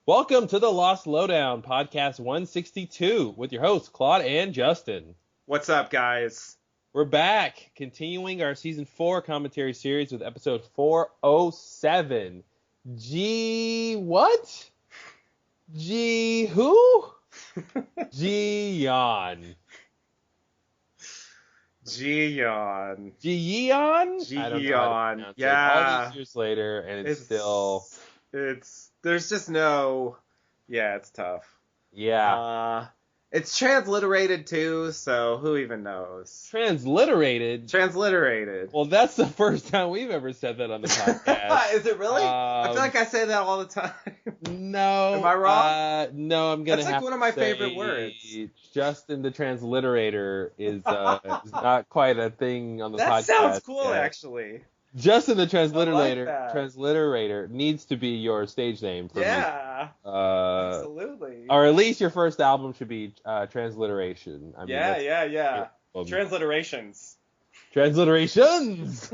Welcome to the Lost Lowdown, podcast 162, with your hosts, Claude and Justin. What's up, guys? We're back, continuing our Season 4 commentary series with episode 407. What? Who? Yeon. Yeon? Yeah. All these years later, and it's still... There's just no... Yeah, it's tough. Yeah. It's transliterated, too, so who even knows? Transliterated? Transliterated. Well, that's the first time we've ever said that on the podcast. Is it really? I feel like I say that all the time. No. Am I wrong? No, I'm going to have to That's like one of my favorite words. Justin the transliterator is not quite a thing on the podcast. That sounds cool, actually. Justin the transliterator needs to be your stage name for me. Yeah, absolutely. Or at least your first album should be Transliteration. Yeah. Transliterations. Transliterations!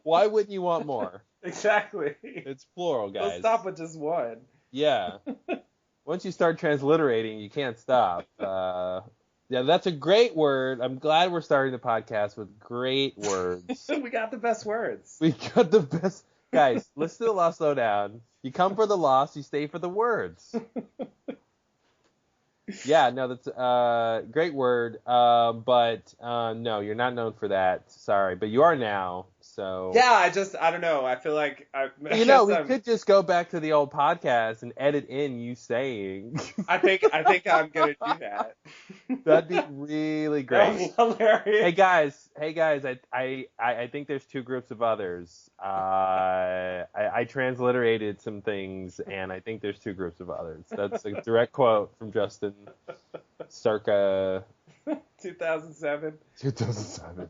Why wouldn't you want more? Exactly. It's plural, guys. Don't stop with just one. Yeah. Once you start transliterating, you can't stop. Yeah, that's a great word. I'm glad we're starting the podcast with great words. We got the best words. We got the best. Guys, listen to the Lost Lowdown. You come for the lost, you stay for the words. Yeah, no, that's a great word. But no, you're not known for that. Sorry, but you are now. So yeah, I don't know. I feel like we could just go back to the old podcast and edit in you saying. I think I'm gonna do that. That'd be really great. That'd be hilarious. Hey guys, I think there's two groups of others. I transliterated some things, and I think there's two groups of others. That's a direct quote from Justin, circa 2007. 2007.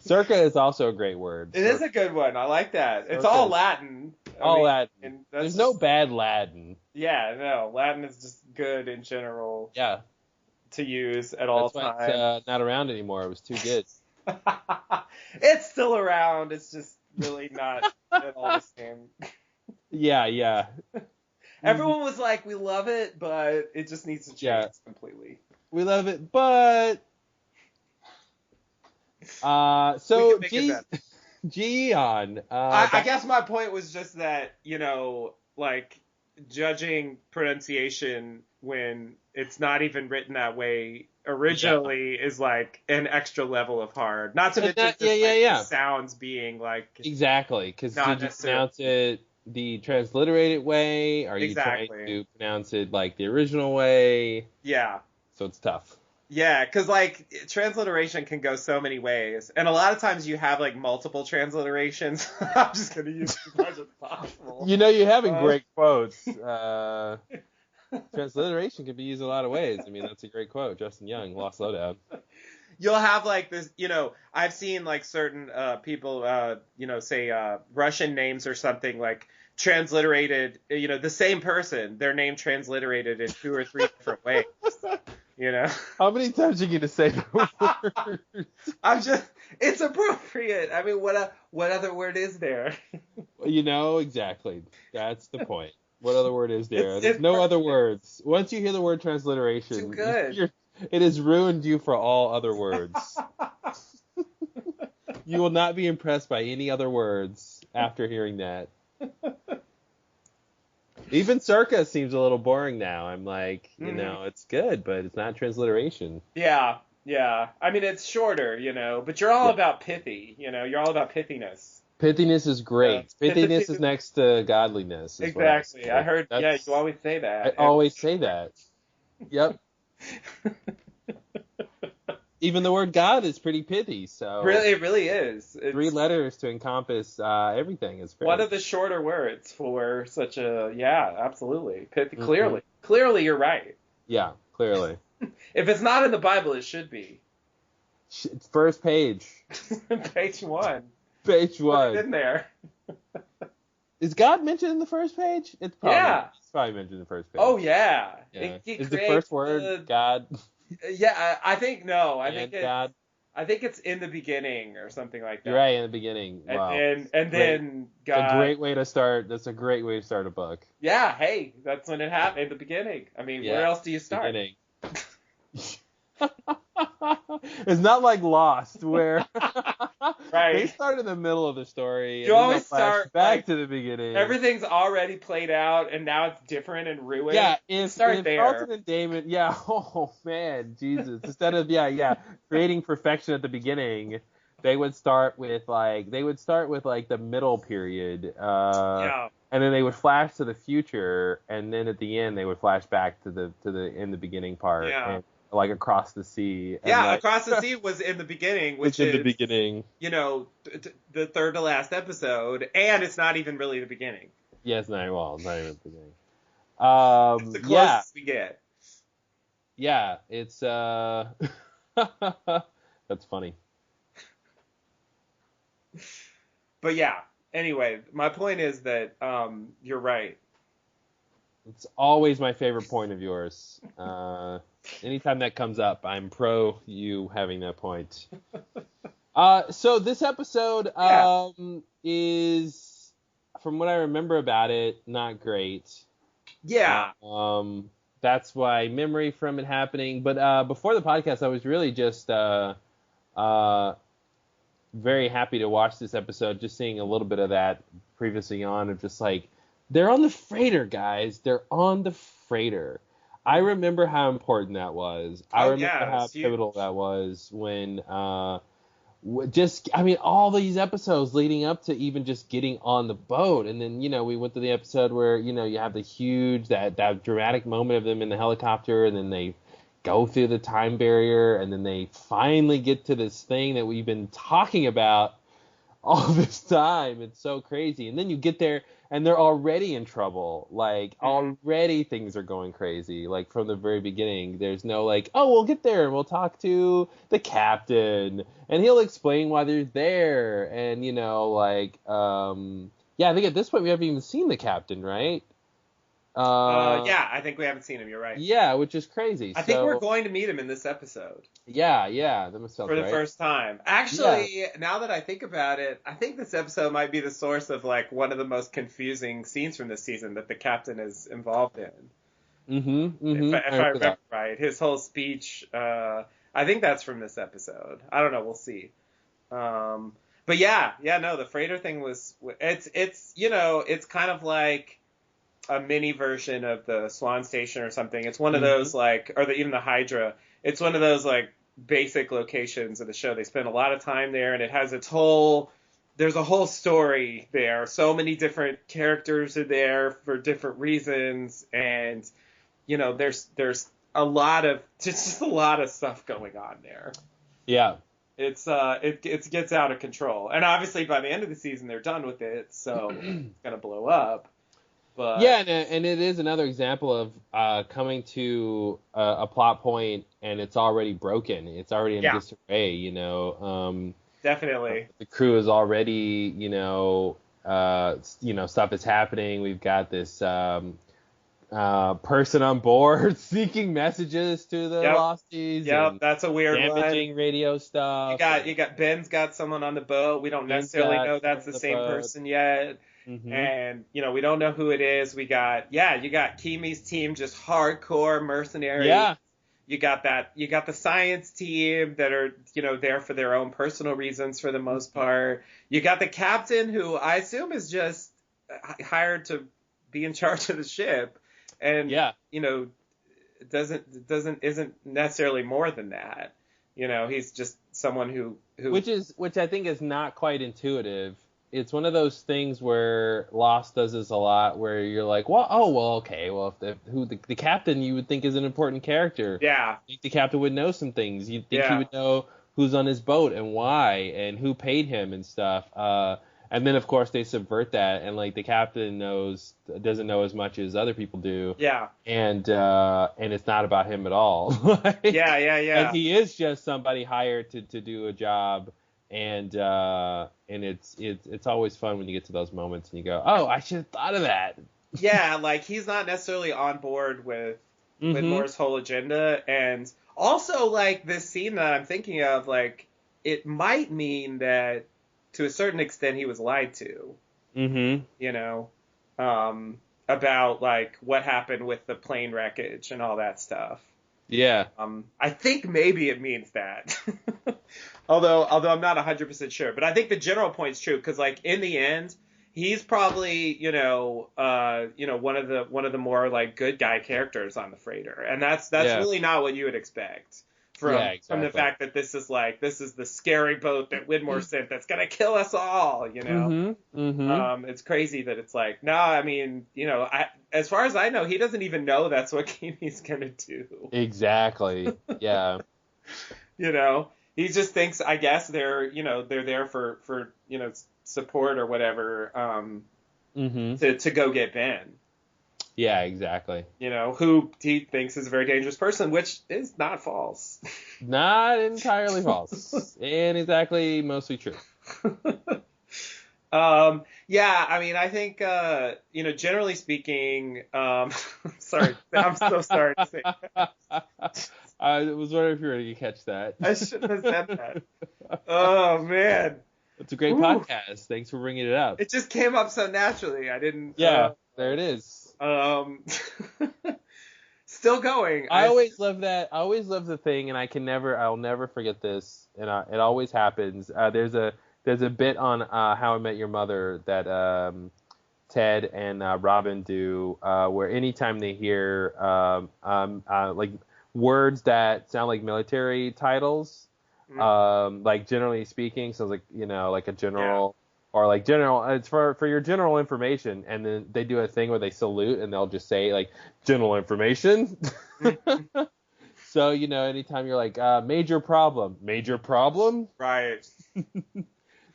Circa is also a great word. It is a good one. I like that. It's all Latin. Latin. There's no bad Latin. Yeah, no. Latin is just good in general. Yeah. To use at all times. It's not around anymore. It was too good. It's still around. It's just really not at all the same. Yeah. Everyone was like, we love it, but it just needs to change completely. We love it, but... So Yeon. I guess my point was just that, like judging pronunciation when it's not even written that way originally is like an extra level of hard. Not to mention the sounds being like exactly, because did you pronounce it the transliterated way? Are you trying to pronounce it like the original way? Yeah. So it's tough. Yeah, because, like, transliteration can go so many ways. And a lot of times you have, like, multiple transliterations. I'm just going to use as much as possible. You're having great quotes. Transliteration can be used a lot of ways. I mean, that's a great quote. Justin Young, Lost Lowdown. You'll have, like, this, I've seen, like, certain people, say Russian names or something, like, transliterated, the same person, their name transliterated in 2 or 3 different ways. How many times are you going to say the word? It's appropriate. I mean, what other word is there? Exactly. That's the point. What other word is there? There's no other words. Once you hear the word transliteration, too good. It has ruined you for all other words. You will not be impressed by any other words after hearing that. Even circa seems a little boring now. I'm like, it's good, but it's not transliteration. Yeah. I mean, it's shorter, but you're all about pithy, you're all about pithiness. Pithiness is great. Pithiness is next to godliness. Exactly. I heard, you always say that. I always say that. Yep. Even the word God is pretty pithy, so... Really, it really is. It's 3 letters to encompass everything is one of the shorter words for such a... Yeah, absolutely. Pithy, clearly. Clearly, you're right. Yeah, clearly. If it's not in the Bible, it should be. First page. Page 1. Page 1. Put it in there. Is God mentioned in the first page? It's probably mentioned in the first page. Oh, yeah. Is the first word God... Yeah, I think no. I I think it's in the beginning or something like that. You're right, in the beginning. Wow. And then It's a got great way to start. That's a great way to start a book. yeah. Hey, that's when it happened in the beginning. I mean, where else do you start? Beginning. It's not like Lost, where Right. they start in the middle of the story. You and always then they'll flash start, back like, to the beginning. Everything's already played out, and now it's different and ruined. Yeah, if there. Carlton and Damon, yeah, oh man, Jesus, instead of creating perfection at the beginning, they would start with like the middle period, and then they would flash to the future, and then at the end they would flash back to the in the beginning part, and, like Across the Sea. And Across the Sea was in the beginning, which is in the beginning. You know, the third to last episode, and it's not even really the beginning. Yeah, it's not even the beginning. It's the closest we get. Yeah, it's that's funny. But yeah, anyway, my point is that you're right. It's always my favorite point of yours. Anytime that comes up, I'm pro you having that point. So this episode is, from what I remember about it, not great. Yeah. That's why memory from it happening. But before the podcast, I was really just very happy to watch this episode, just seeing a little bit of that previously on, of just like, they're on the freighter, guys. They're on the freighter. I remember how important that was. I remember how pivotal that was when all these episodes leading up to even just getting on the boat. And then, we went to the episode where, you have the huge, that dramatic moment of them in the helicopter, and then they go through the time barrier, and then they finally get to this thing that we've been talking about all this time. It's so crazy. And then you get there, and they're already in trouble. Like, already things are going crazy. Like, from the very beginning, there's no like, oh, we'll get there and we'll talk to the captain, and he'll explain why they're there. And, I think at this point we haven't even seen the captain, right? I think we haven't seen him. You're right. Yeah, which is crazy. I think we're going to meet him in this episode. Yeah, that must sound for the first time. Actually, now that I think about it, I think this episode might be the source of like one of the most confusing scenes from this season that the captain is involved in. If I remember right, his whole speech. I think that's from this episode. I don't know. We'll see. But the freighter thing was. It's it's kind of like a mini version of the Swan Station or something. It's one of those even the Hydra. It's one of those like basic locations of the show. They spend a lot of time there, and it has there's a whole story there. So many different characters are there for different reasons, and there's a lot of just a lot of stuff going on there. Yeah. It gets out of control. And obviously by the end of the season they're done with it, so it's going to blow up. But yeah, and it is another example of coming to a plot point and it's already broken. It's already in disarray, Definitely. The crew is already, stuff is happening. We've got this person on board seeking messages to the Losties. Yep, that's a weird damaging radio stuff. You got Ben's got someone on the boat. We don't necessarily know that's the same person yet. Mm-hmm. And, we don't know who it is. You got Kimi's team, just hardcore mercenaries. Yeah. You got the science team that are, there for their own personal reasons for the most part. You got the captain, who I assume is just hired to be in charge of the ship. And, isn't necessarily more than that. He's just someone who which I think is not quite intuitive. It's one of those things where Lost does this a lot, where you're like, if the captain you would think is an important character. Yeah. You think the captain would know some things. You'd think he would know who's on his boat and why and who paid him and stuff. And then of course they subvert that, and like the captain doesn't know as much as other people do. Yeah. And it's not about him at all. Yeah. And he is just somebody hired to do a job. And it's always fun when you get to those moments and you go, oh, I should have thought of that. Yeah, like he's not necessarily on board with Moore's whole agenda, and also like this scene that I'm thinking of, like it might mean that to a certain extent he was lied to, Mm-hmm. you know, about like what happened with the plane wreckage and all that stuff. Yeah. I think maybe it means that. although I'm not 100% sure, but I think the general point's true because like in the end, he's probably, one of the more like good guy characters on the freighter. And that's Yeah. really not what you would expect Yeah, from the exactly. fact that this is the scary boat that Widmore sent that's going to kill us all, you know. Mm-hmm. Mm-hmm. It's crazy that it's like, no, I mean, as far as I know, he doesn't even know that's what Kimi's gonna do. Exactly. Yeah. You know, he just thinks, I guess they're there for support or whatever, Mm-hmm. to go get Ben. Yeah, exactly. Who he thinks is a very dangerous person, which is not false. Not entirely false. And exactly mostly true. Yeah, I mean, I think, generally speaking, sorry, I'm so sorry to say that. I was wondering if you were going to catch that. I shouldn't have said that. Oh, man. It's a great podcast. Thanks for bringing it up. It just came up so naturally. I didn't. Yeah, there it is. Still going. I always love that. I always love the thing, and I'll never forget this, and it always happens. There's a bit on How I Met Your Mother that Ted and Robin do, where anytime they hear like words that sound like military titles, like generally speaking, so like like a general. Yeah. Or like general, it's for your general information, and then they do a thing where they salute and they'll just say like general information. So anytime you're like major problem, right?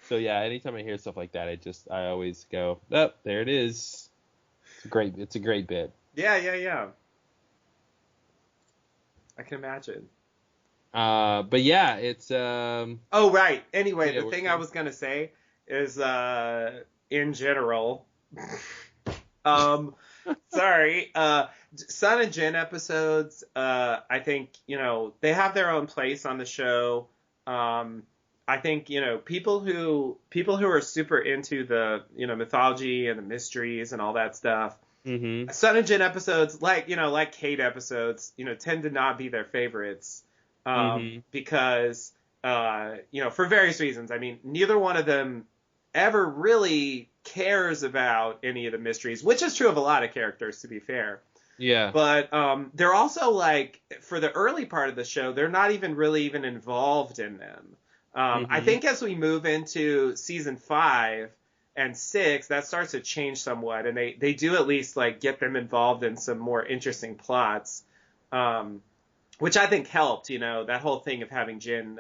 So yeah, anytime I hear stuff like that, I always go, oh, there it is. It's a great bit. Yeah. I can imagine. But yeah, it's Oh right. Anyway, the thing I was gonna say is in general sorry, Sun and Jin episodes, I think they have their own place on the show. I think people who are super into the mythology and the mysteries and all that stuff, Sun and Jin episodes, like Kate episodes, tend to not be their favorites, because for various reasons. I mean, neither one of them ever really cares about any of the mysteries, which is true of a lot of characters, to be fair. Yeah. But they're also like, for the early part of the show, they're not even really involved in them. I think as we move into season 5 and 6, that starts to change somewhat, and they do at least like get them involved in some more interesting plots, which I think helped. That whole thing of having Jin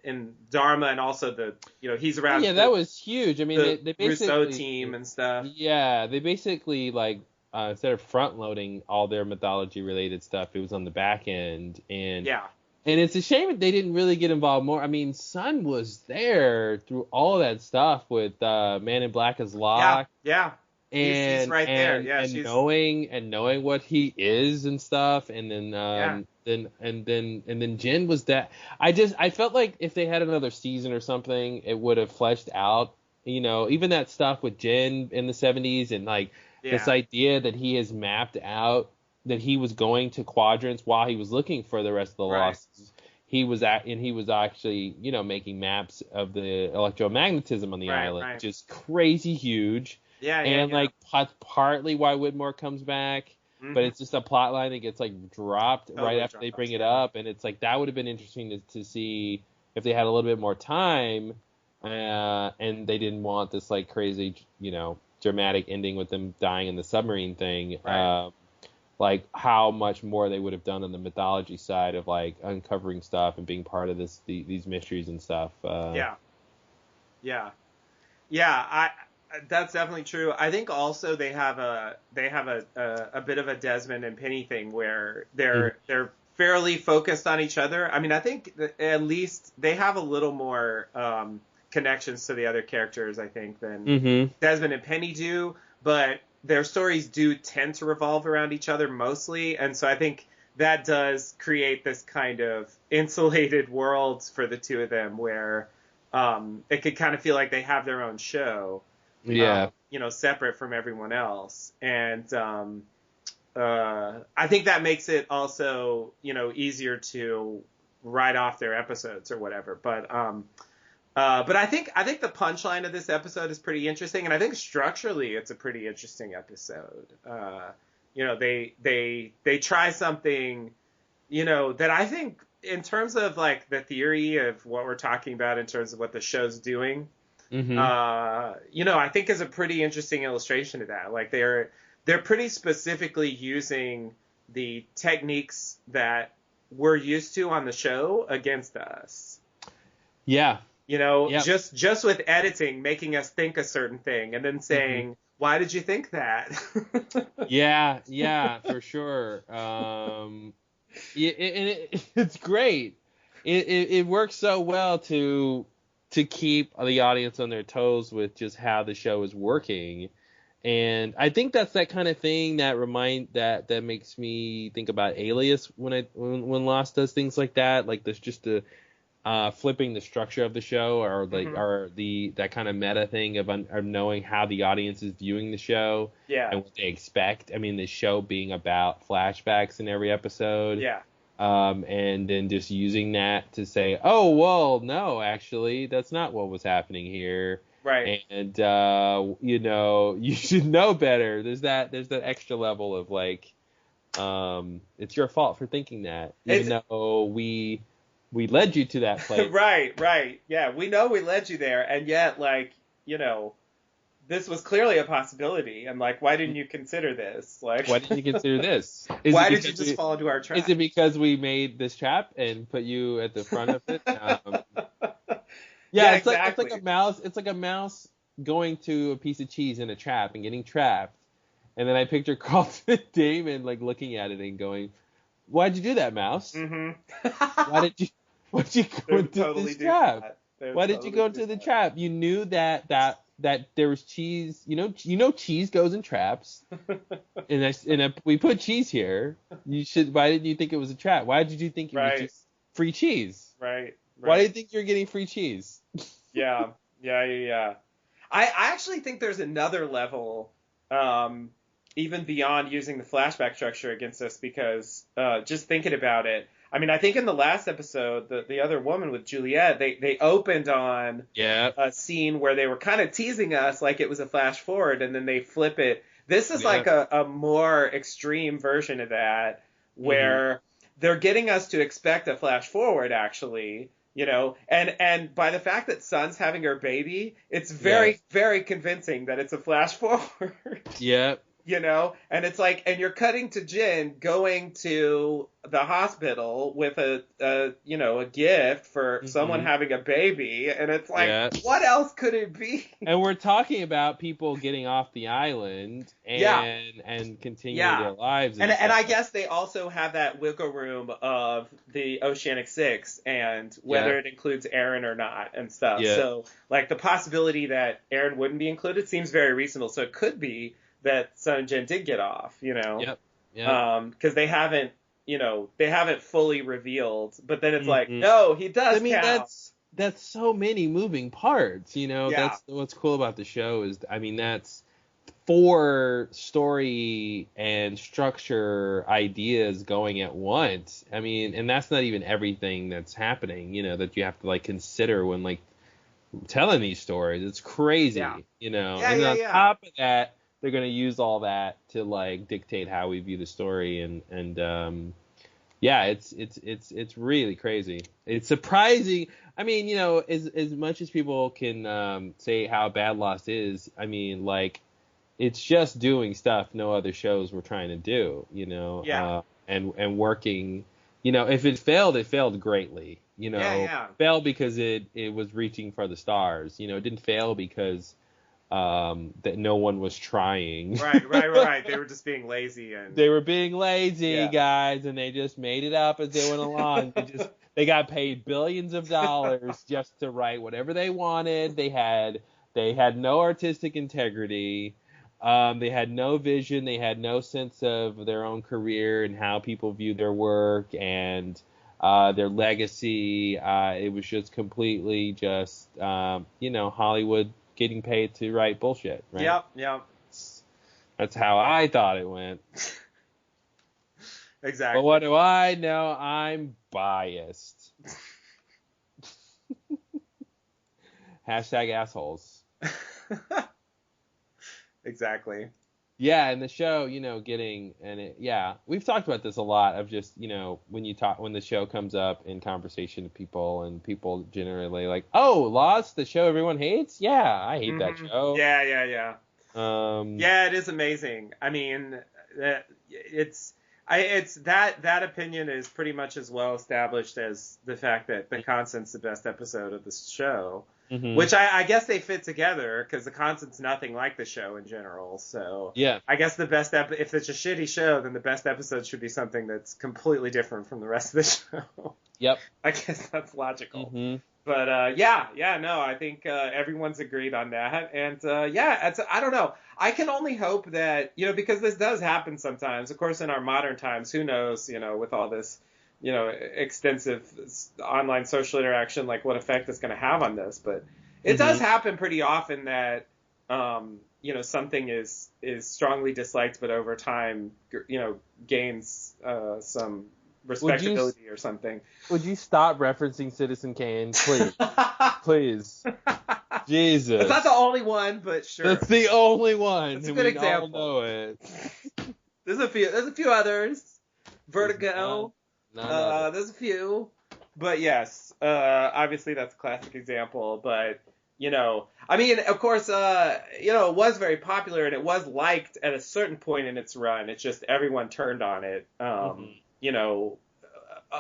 in Dharma, and also he's around. Yeah, that was huge. I mean, they basically Rousseau team and stuff. Yeah, they basically like instead of front loading all their mythology related stuff, it was on the back end, and and it's a shame that they didn't really get involved more. I mean, Sun was there through all that stuff with Man in Black as Locke. Yeah. And he's right there. Yeah, and knowing what he is and stuff, and then then Jin was that. I felt like if they had another season or something, it would have fleshed out. Even that stuff with Jin in the 70s, and like this idea that he has mapped out that he was going to quadrants while he was looking for the rest of the lost. He was actually making maps of the electromagnetism on the island, which is crazy huge. Like partly why Widmore comes back, but it's just a plot line that gets like dropped right after they bring it up, and it's like that would have been interesting to see if they had a little bit more time, and they didn't want this like crazy dramatic ending with them dying in the submarine thing. Like how much more they would have done on the mythology side of like uncovering stuff and being part of these mysteries and stuff. That's definitely true. I think also they have a bit of a Desmond and Penny thing where they're fairly focused on each other. I mean, I think at least they have a little more connections to the other characters, I think, than Desmond and Penny do. But their stories do tend to revolve around each other mostly, and so I think that does create this kind of insulated world for the two of them where it could kind of feel like they have their own show, Yeah. Separate from everyone else. And I think that makes it also, easier to write off their episodes or whatever. But I think the punchline of this episode is pretty interesting, and I think structurally it's a pretty interesting episode. They try something, that I think in terms of like the theory of what we're talking about in terms of what the show's doing, Mm-hmm. I think is a pretty interesting illustration of that. Like they're pretty specifically using the techniques that we're used to on the show against us. Yeah. Yep. Just with editing, making us think a certain thing and then saying, mm-hmm. Why did you think that? Yeah, for sure. It's great. It works so well to keep the audience on their toes with just how the show is working. And I think that's that kind of thing that makes me think about Alias when Lost does things like that. Like there's just flipping the structure of the show, or like mm-hmm. or that kind of meta thing of knowing how the audience is viewing the show, and what they expect. I mean, the show being about flashbacks in every episode, and then just using that to say, oh well, no, actually, that's not what was happening here. Right. And you should know better. There's that extra level of like, it's your fault for thinking that, even though we led you to that place. Right. Yeah, we know we led you there, and yet, like, this was clearly a possibility, and like, why didn't you consider this? Like, why didn't you consider this? Why did you just fall into our trap? Is it because we made this trap and put you at the front of it? Yeah, exactly. It's like a mouse. It's like a mouse going to a piece of cheese in a trap and getting trapped. And then I picture Carlton Damon like looking at it and going, "Why'd you do that, mouse? Mm-hmm. Why'd you go into this trap? Why did you go into the trap? You knew that there was cheese. You know cheese goes in traps. and we put cheese here. Why didn't you think it was a trap? Why did you think it was just free cheese? Right. Why do you think you're getting free cheese? Yeah. I actually think there's another level, even beyond using the flashback structure against us, because just thinking about it, I mean, I think in the last episode, the other woman with Juliet, they opened on a scene where they were kind of teasing us like it was a flash forward, and then they flip it. This is like a more extreme version of that, where they're getting us to expect a flash forward, actually. And by the fact that Sun's having her baby, it's very, very convincing that it's a flash forward. Yeah. And it's like, and you're cutting to Jin going to the hospital with a gift for someone having a baby, and it's like, what else could it be? And we're talking about people getting off the island and continuing their lives. And I guess they also have that wiggle room of the Oceanic Six and whether it includes Aaron or not and stuff. Yeah. So like the possibility that Aaron wouldn't be included seems very reasonable. So it could be that Sun and Jin did get off, Yep. Because they haven't fully revealed, but then it's like, no, he does. I mean, count. that's so many moving parts, That's what's cool about the show is, I mean, that's 4 story and structure ideas going at once. I mean, and that's not even everything that's happening, that you have to like consider when like telling these stories. It's crazy, and on top of that, they're going to use all that to like dictate how we view the story, and it's really crazy. It's surprising. I mean, as much as people can say how bad Lost is, I mean, like, it's just doing stuff no other shows were trying to do, and working. If it failed greatly. Failed because it was reaching for the stars. It didn't fail because that no one was trying. Right. They were just being lazy, they were being lazy, guys, and they just made it up as they went along. They got paid billions of dollars just to write whatever they wanted. They had no artistic integrity. They had no vision. They had no sense of their own career and how people view their work and their legacy. It was just completely just, Hollywood getting paid to write bullshit, right? Yep. That's how I thought it went. Exactly. But what do I know? I'm biased. Hashtag assholes. Exactly. Yeah, and the show, we've talked about this a lot of just, when the show comes up in conversation with people and people generally like, oh, Lost, the show everyone hates? Yeah, I hate that show. Yeah. Um, Yeah, it is amazing. I mean, it's that opinion is pretty much as well established as the fact that The Constant's the best episode of the show. mhm. Which I guess they fit together because The Constant's nothing like the show in general. So Yeah. I guess the best if it's a shitty show, then the best episode should be something that's completely different from the rest of the show. Yep. I guess that's logical. Mhm. But no, I think everyone's agreed on that. And I don't know. I can only hope that, because this does happen sometimes. Of course, in our modern times, who knows, with all this, extensive online social interaction, like what effect it's going to have on this. But it does happen pretty often that, something is strongly disliked, but over time, gains some respectability or something. Would you stop referencing Citizen Kane, please? Please. Jesus. It's not the only one, but sure. That's the only one. It's a good example. We all know it. There's a few others. Vertigo. There's a few. But yes, obviously that's a classic example. But, of course, it was very popular and it was liked at a certain point in its run. It's just everyone turned on it.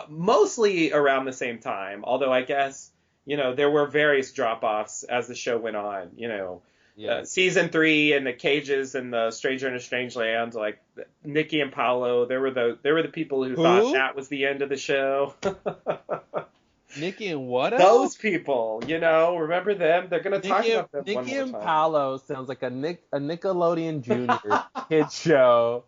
Mostly around the same time, although I guess, there were various drop-offs as the show went on, season 3 and the Cages and the Stranger in a Strange Land, like Nikki and Paolo, they were the people who thought that was the end of the show. Nikki and what else? Those people, remember them? They're going to talk about them one more time. Nikki and Paolo sounds like a Nickelodeon Junior kid show.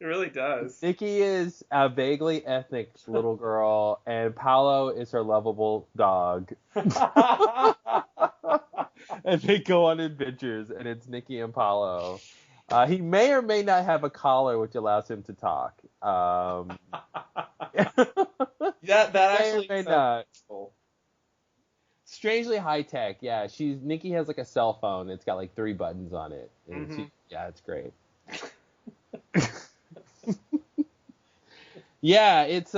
It really does. Nikki is a vaguely ethnic little girl, and Paolo is her lovable dog. And they go on adventures, and it's Nikki and Paolo. He may or may not have a collar, which allows him to talk. That actually may not. Cool. Strangely high tech, yeah. Nikki has like a cell phone. It's got like 3 buttons on it. And it's great. Yeah, it's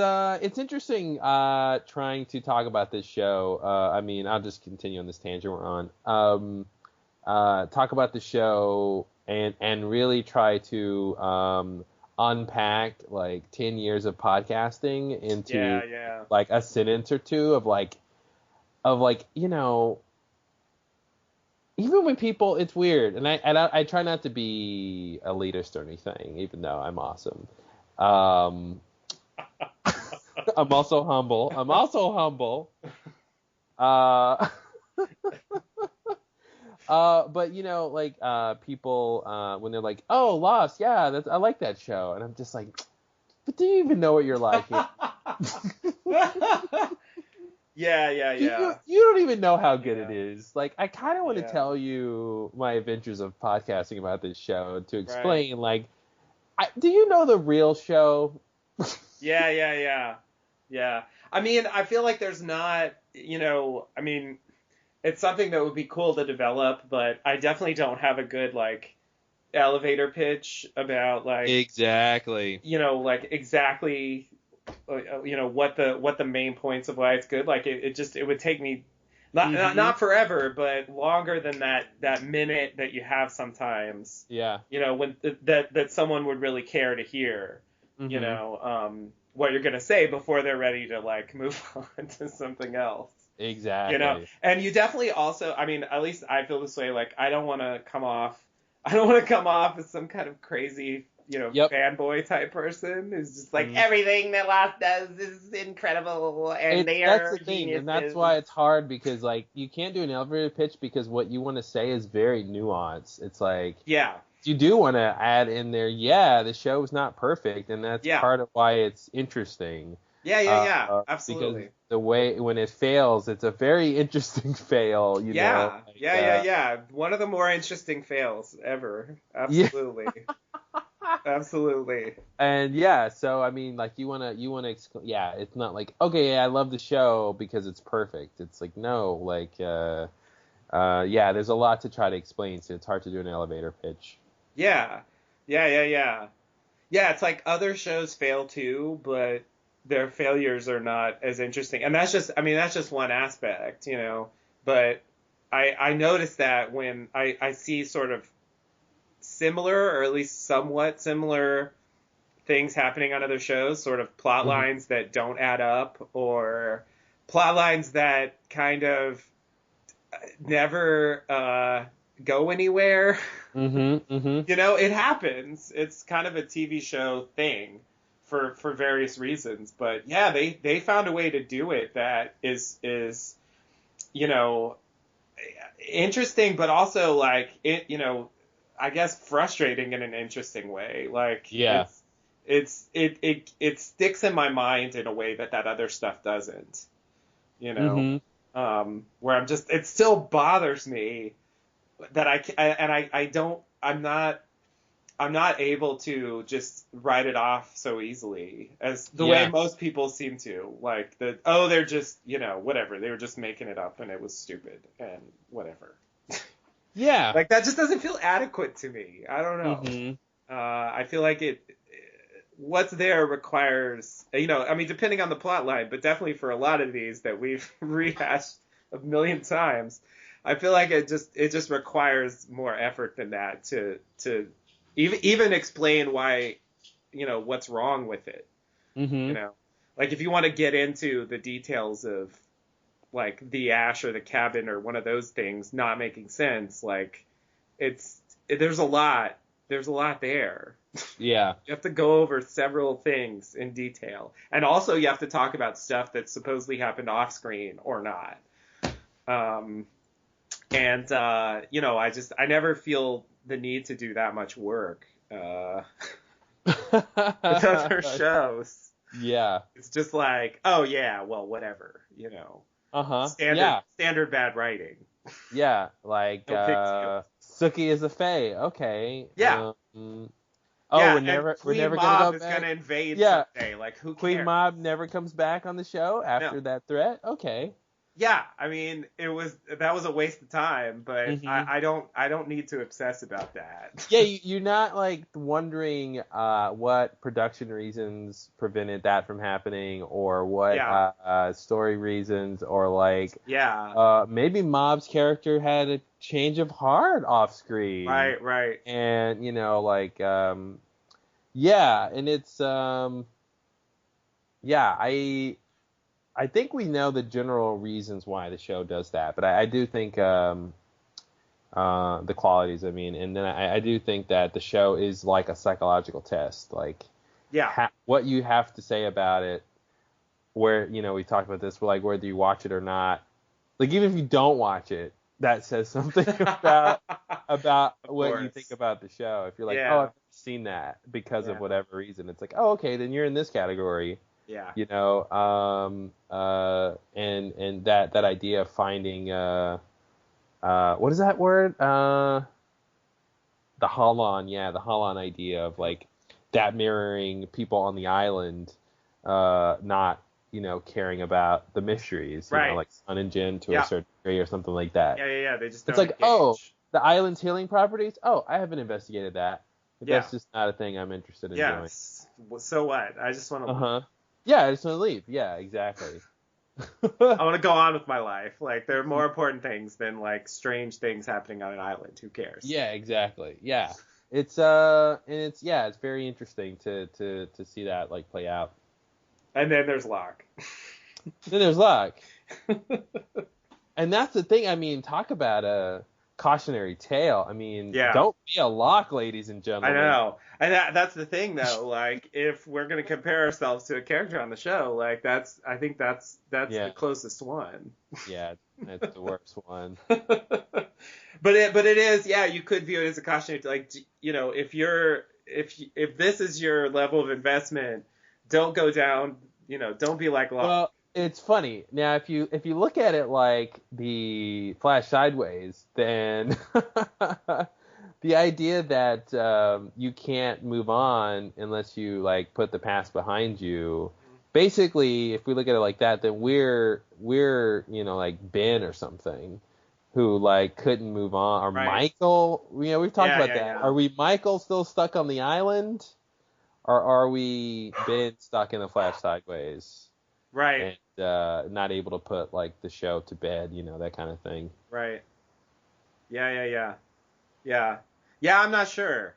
interesting trying to talk about this show. I'll just continue on this tangent we're on. Talk about the show and really try to unpack like 10 years of podcasting into like a sentence or two of even when people, it's weird, and I try not to be elitist or anything, even though I'm awesome. I'm also humble. But people when they're like, "Oh, Lost, yeah, I like that show," and I'm just like, "But do you even know what you're liking?" Yeah. You don't even know how good it is. Like, I kind of want to tell you my adventures of podcasting about this show to explain, do you know the real show? Yeah. I feel like there's not, it's something that would be cool to develop, but I definitely don't have a good, elevator pitch about, exactly. Exactly, what the main points of why it's good. It would take me not forever, but longer than that minute that you have sometimes. Yeah. When that someone would really care to hear. What you're gonna say before they're ready to move on to something else. Exactly. And you definitely also, at least I feel this way. I don't want to come off as some kind of crazy Yep. fanboy type person who's just like, Mhm. everything that Lost does is incredible, and they That's are the thing, and that's geniuses. why it's hard because like you can't do an elevator pitch because what you want to say is very nuanced. It's like Yeah, you do want to add in there, yeah, the show's not perfect, and that's yeah, part of why it's interesting. yeah, Because absolutely. the way when it fails, it's a very interesting fail, you know. Yeah, Like, yeah. One of the more interesting fails ever. yeah, Absolutely. Absolutely. and yeah, so I mean, like yeah, it's not like okay, yeah, I love the show because it's perfect. It's like no, like yeah, there's a lot to try to explain, so it's hard to do an elevator pitch. Yeah. Yeah. Yeah, it's like other shows fail too, but their failures are not as interesting. And that's just one aspect. But I noticed that when I see sort of similar, or at least somewhat similar things happening on other shows, sort of plot Hmm. lines that don't add up, or plot lines that kind of never go anywhere. Hmm. Hmm. It happens. It's kind of a TV show thing for various reasons. But yeah, they found a way to do it that is you know interesting, but also like I guess frustrating in an interesting way. Like Yeah. it sticks in my mind in a way that other stuff doesn't. You know, Hmm. where it still bothers me that I don't I'm not able to just write it off so easily as the way Yeah. most people seem to. Like they're just whatever, they were just making it up and it was stupid and whatever. Yeah. Like that just doesn't feel adequate to me. I don't know. Hmm. I feel like what's there requires, I mean, depending on the plot line, but definitely for a lot of these that we've rehashed a million times, I feel like it just requires more effort than that to even explain why, what's wrong with it. You Hmm. know, like if you want to get into the details of like the ash or the cabin or one of those things not making sense, like it's there's a lot there. Yeah. You have to go over several things in detail. And also you have to talk about stuff that supposedly happened off screen or not. Um, and I never feel the need to do that much work with other shows. Yeah. It's just like, oh yeah, well, whatever. Uh-huh. Standard Yeah. standard bad writing. Yeah. Like No big deal. Sookie is a fae. Okay. Yeah. Oh, Yeah, we're and never we're Queen never gonna Mob go is back. gonna invade Yeah. someday. Like, who Queen cares? Mob never comes back on the show No. after that threat. Okay. Yeah, I mean, that was a waste of time, but Hmm. I don't need to obsess about that. Yeah, you're not like wondering what production reasons prevented that from happening, or what Yeah, story reasons, or like yeah, maybe Mob's character had a change of heart off screen, right. and like yeah, and it's yeah, I think we know the general reasons why the show does that, but I do think the qualities. I mean, and then I do think that the show is like a psychological test. Like, Yeah, what you have to say about it, where we talked about this, like whether you watch it or not. Like even if you don't watch it, that says something about of what you think course. about the show. If you're like, oh, I've Yeah, never seen that because of yeah, whatever reason, it's like, oh, okay, then you're in this category. yeah, And that idea of finding what is that word? The Holon, yeah, the Holon idea of like that mirroring people on the island, not caring about the mysteries, right. like Sun and Jin to a Yeah, certain degree or something like that. yeah. They just It's don't like, oh, engage. the island's healing properties. Oh, I haven't investigated that, but Yeah, that's just not a thing I'm interested in doing. yes. So what? I just want to Uh leave. huh. Yeah, I just want to leave. Yeah, exactly. I want to go on with my life. Like, there are more important things than like strange things happening on an island. Who cares? Yeah, exactly. Yeah. It's and it's very interesting to see that like play out. And then there's Locke. Then there's luck. And that's the thing. I mean, talk about cautionary tale. I mean, Yeah. don't be a lock, ladies and I gentlemen. know. And that's the thing though, like if we're gonna compare ourselves to a character on the show, like I think that's Yeah. the closest one. Yeah, that's the worst one. But it is, yeah, you could view it as a cautionary, like, you know, if this is your level of investment, don't go down, you know, don't be like Locke. Well, it's funny. Now, if you look at it like the Flash Sideways, then the idea that you can't move on unless you like put the past behind you. Basically, if we look at it like that, then we're you know, like Ben or something, who like couldn't move on, or Right. Michael. You know, we've talked about that. Yeah. Are we Michael still stuck on the island, or are we Ben stuck in the Flash Sideways? Right. And not able to put like the show to bed, you know, that kind of thing. Right. Yeah. Yeah, I'm not sure.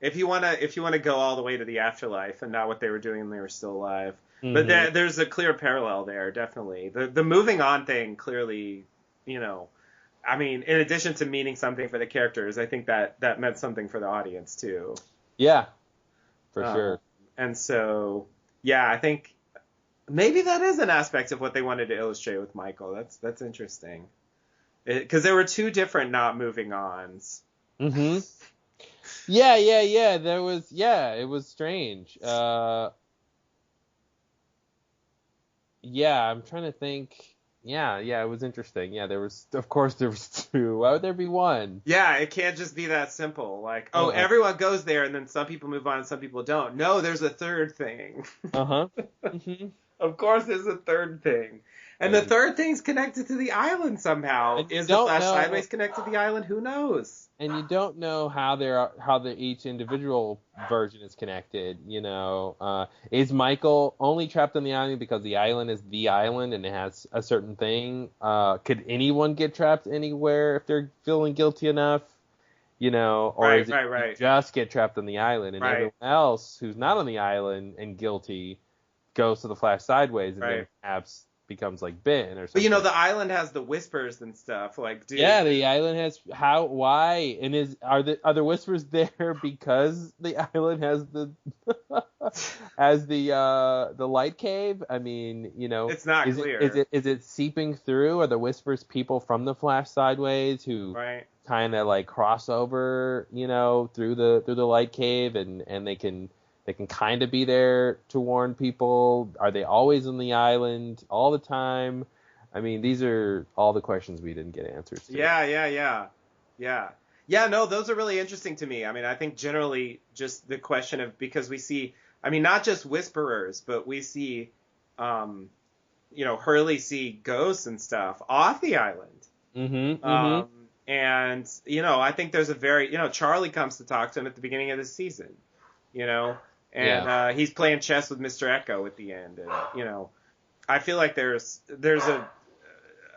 If you wanna go all the way to the afterlife and not what they were doing when they were still alive. But there's a clear parallel there, definitely. The moving on thing clearly, you know, I mean, in addition to meaning something for the characters, I think that meant something for the audience too. Yeah, for sure. And so, yeah, I think maybe that is an aspect of what they wanted to illustrate with Michael. That's interesting. Because there were two different not moving ons. Mm-hmm. Yeah. There was, it was strange. Yeah, I'm trying to think. Yeah, it was interesting. Yeah, of course there was two. Why would there be one? Yeah, it can't just be that simple. Like, everyone goes there and then some people move on and some people don't. No, there's a third thing. Uh-huh. Mm-hmm. Of course there's a third thing. And the third thing's connected to the island somehow. Is the Flash Sideways connected to the island? Who knows? And you don't know how each individual version is connected. You know, is Michael only trapped on the island because the island is the island and it has a certain thing? Could anyone get trapped anywhere if they're feeling guilty enough? You know, or is it you just get trapped on the island and everyone else who's not on the island and guilty goes to the Flash Sideways and then perhaps becomes like Ben or something. But you know, the island has the whispers and stuff. Like, dude. Yeah, the island has why? And are the whispers there because the island has the light cave? I mean, you know, it's not clear. Is it seeping through? Are the whispers people from the Flash Sideways who kind of like cross over, you know, through the light cave and they can kind of be there to warn people? Are they always on the island all the time? I mean, these are all the questions we didn't get answers to. Yeah, no, those are really interesting to me. I mean, I think generally just the question of, because we see, I mean, not just whisperers, but we see, you know, Hurley see ghosts and stuff off the island. Mm-hmm. And, you know, I think there's a very, you know, Charlie comes to talk to him at the beginning of the season, you know. And he's playing chess with Mr. Echo at the end. And, you know, I feel like there's a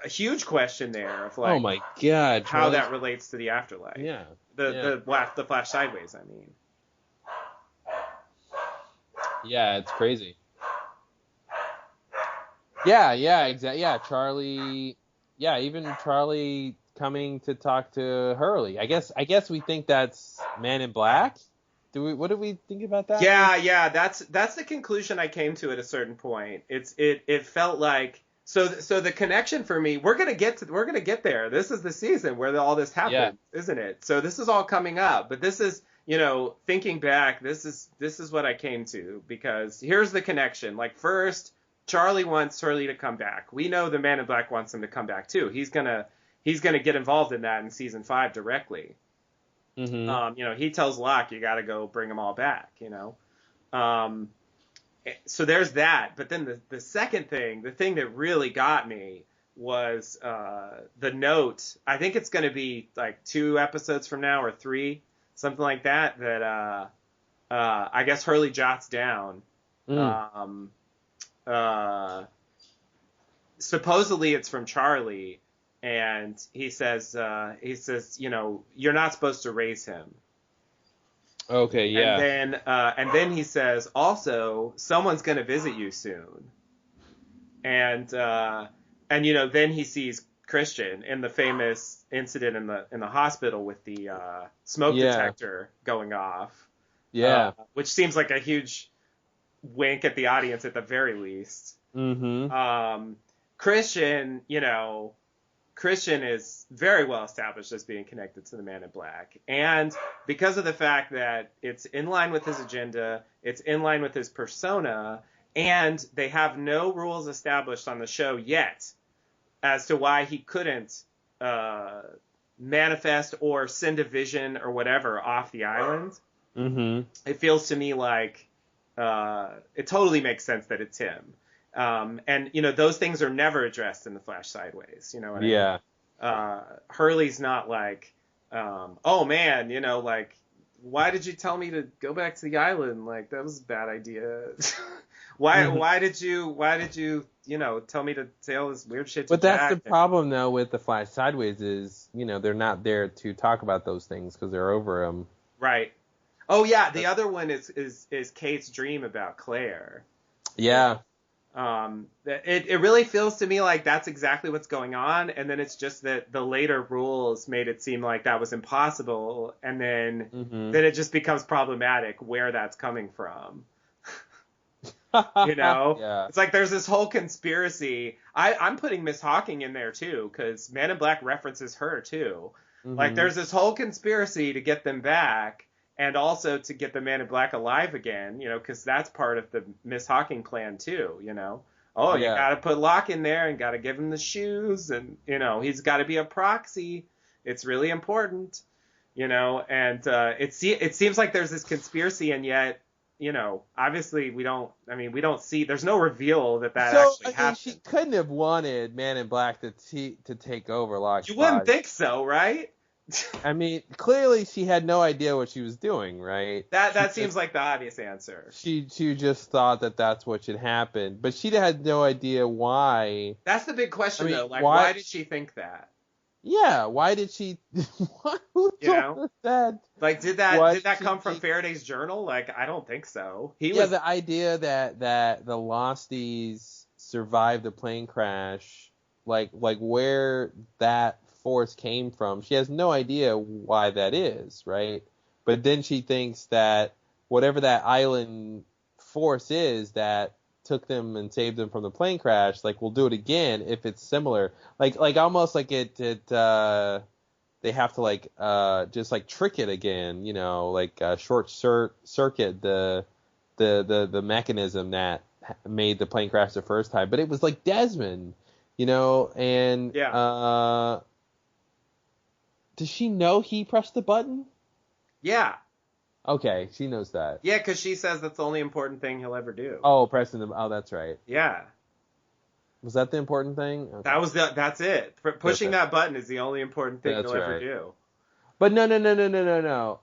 huge question there of like, oh my God, how that relates to the afterlife. Yeah. The Flash Sideways, I mean. Yeah, it's crazy. Yeah, exactly. Yeah, Charlie. Yeah, even Charlie coming to talk to Hurley. I guess we think that's Man in Black. What do we think about that? Yeah, that's the conclusion I came to at a certain point. It felt like so the connection for me, we're gonna get there. This is the season where all this happens, isn't it? So this is all coming up, but this is, you know, thinking back, this is what I came to, because here's the connection. Like, first, Charlie wants Hurley to come back. We know the Man in Black wants him to come back too. He's gonna get involved in that in season 5 directly. Mm-hmm. You know, he tells Locke, you got to go bring them all back, you know. So there's that. But then the second thing, the thing that really got me was the note. I think it's going to be like 2 episodes from now or 3, something like that, that I guess Hurley jots down. Supposedly it's from Charlie. And he says, you know, you're not supposed to raise him. Okay, yeah. And then he says, also, someone's going to visit you soon. And you know, then he sees Christian in the famous incident in the hospital with the smoke detector going off. Yeah. Which seems like a huge wink at the audience at the very least. Mm-hmm. Christian, Christian is very well established as being connected to the Man in Black. And because of the fact that it's in line with his agenda, it's in line with his persona, and they have no rules established on the show yet as to why he couldn't manifest or send a vision or whatever off the island. Mm-hmm. It feels to me like it totally makes sense that it's him. And, those things are never addressed in The Flash Sideways. You know what I mean? Hurley's not like, oh, man, like, why did you tell me to go back to the island? Like, that was a bad idea. Why did you, tell me to say all this weird shit to But that's Jack? the problem, though, with The Flash Sideways is, they're not there to talk about those things because they're over them. Right. Oh, yeah. The other one is Kate's dream about Claire. Yeah. It really feels to me like that's exactly what's going on, and then it's just that the later rules made it seem like that was impossible, and then it just becomes problematic where that's coming from. Yeah. It's like there's this whole conspiracy. I'm putting Miss Hawking in there too, because Man in Black references her too. Like there's this whole conspiracy to get them back. And also to get the Man in Black alive again, because that's part of the Miss Hawking plan too, Oh, you got to put Locke in there and got to give him the shoes, and he's got to be a proxy. It's really important, And it seems like there's this conspiracy, and yet, obviously we don't see. There's no reveal that actually happened. She couldn't have wanted Man in Black to take over Locke's You wouldn't body. think so, right? Clearly she had no idea what she was doing, right? That seems like the obvious answer. She just thought that that's what should happen, but she had no idea why. That's the big question, though. Like, why did she think that? Yeah, why did she? Who told her that? Like, did that come from Faraday's journal? Like, I don't think so. The idea that the Losties survived the plane crash, like where that force came from, she has no idea why that is, right? But then she thinks that whatever that island force is that took them and saved them from the plane crash, like, we'll do it again if it's similar, like almost like it they have to like just like trick it again, like short circuit the mechanism that made the plane crash the first time. But it was like Desmond, and does she know he pressed the button? Yeah. Okay, she knows that. Yeah, because she says that's the only important thing he'll ever do. Oh, pressing the... Oh, that's right. Yeah. Was that the important thing? Okay. That's it. Pushing that button is the only important thing he'll ever do. But no.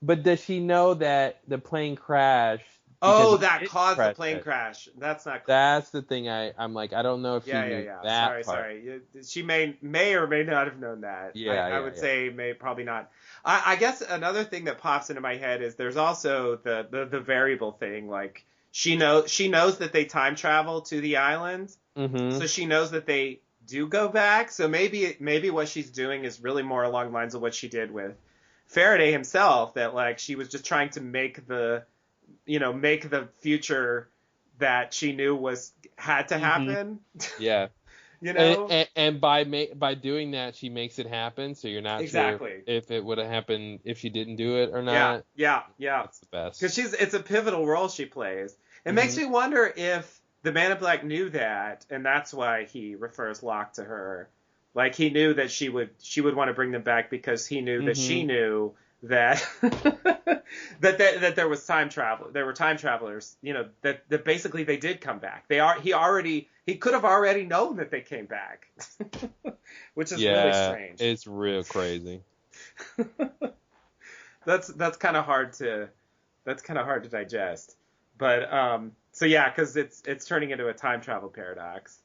But does she know that the plane crashed? Oh, that caused the plane crash. That's not clear. That's the thing I'm like, I don't know if she knew that part. Sorry. She may or may not have known that. I would say probably not. I guess another thing that pops into my head is there's also the variable thing. Like, she knows that they time travel to the island, so she knows that they do go back. So maybe what she's doing is really more along the lines of what she did with Faraday himself, that like she was just trying to make the future that she knew had to happen. Yeah. And by doing that, she makes it happen. So you're not sure if it would have happened if she didn't do it or not. Yeah. That's the best. Because it's a pivotal role she plays. It makes me wonder if the Man in Black knew that, and that's why he refers Locke to her. Like, he knew that she would want to bring them back because he knew that she knew that that there was time travel. There were time travelers. That basically they did come back. He could have already known that they came back, which is really strange. It's real crazy. That's kind of hard to digest. But because it's turning into a time travel paradox.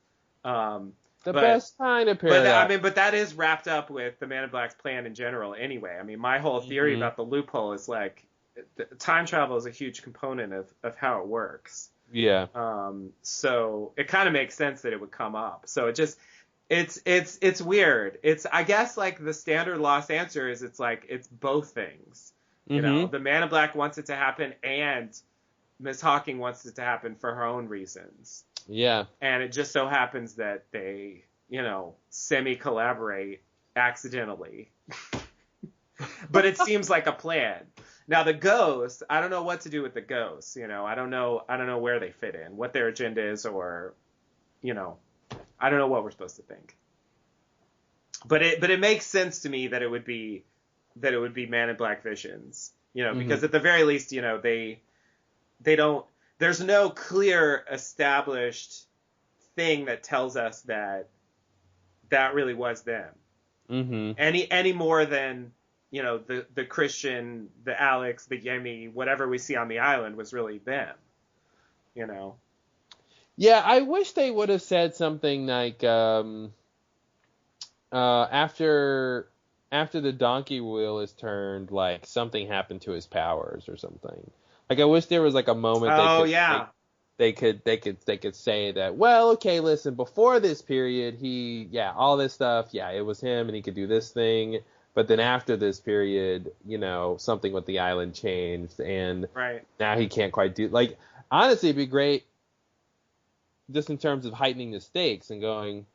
Best kind of paradox. But that is wrapped up with the Man in Black's plan in general anyway. I mean, my whole theory about the loophole is like time travel is a huge component of how it works. Yeah. So it kind of makes sense that it would come up. So It's weird. It's, I guess, like the standard lost answer is it's like it's both things. You know, the Man in Black wants it to happen, and Miss Hawking wants it to happen for her own reasons. Yeah. And it just so happens that they, semi-collaborate accidentally. But it seems like a plan. Now the ghosts, I don't know what to do with the ghosts. I don't know where they fit in, what their agenda is, or, I don't know what we're supposed to think. But it makes sense to me that it would be Man in Black visions. Because at the very least, they don't. There's no clear established thing that tells us that really was them. Any more than the Christian, the Alex, the Yemi, whatever we see on the island was really them. Yeah, I wish they would have said something like after the donkey wheel is turned, like something happened to his powers or something. Like I wish there was like a moment they could say that, well, okay, listen, before this period all this stuff, it was him and he could do this thing, but then after this period, something with the island changed and now he can't quite do, like, honestly it'd be great just in terms of heightening the stakes and going,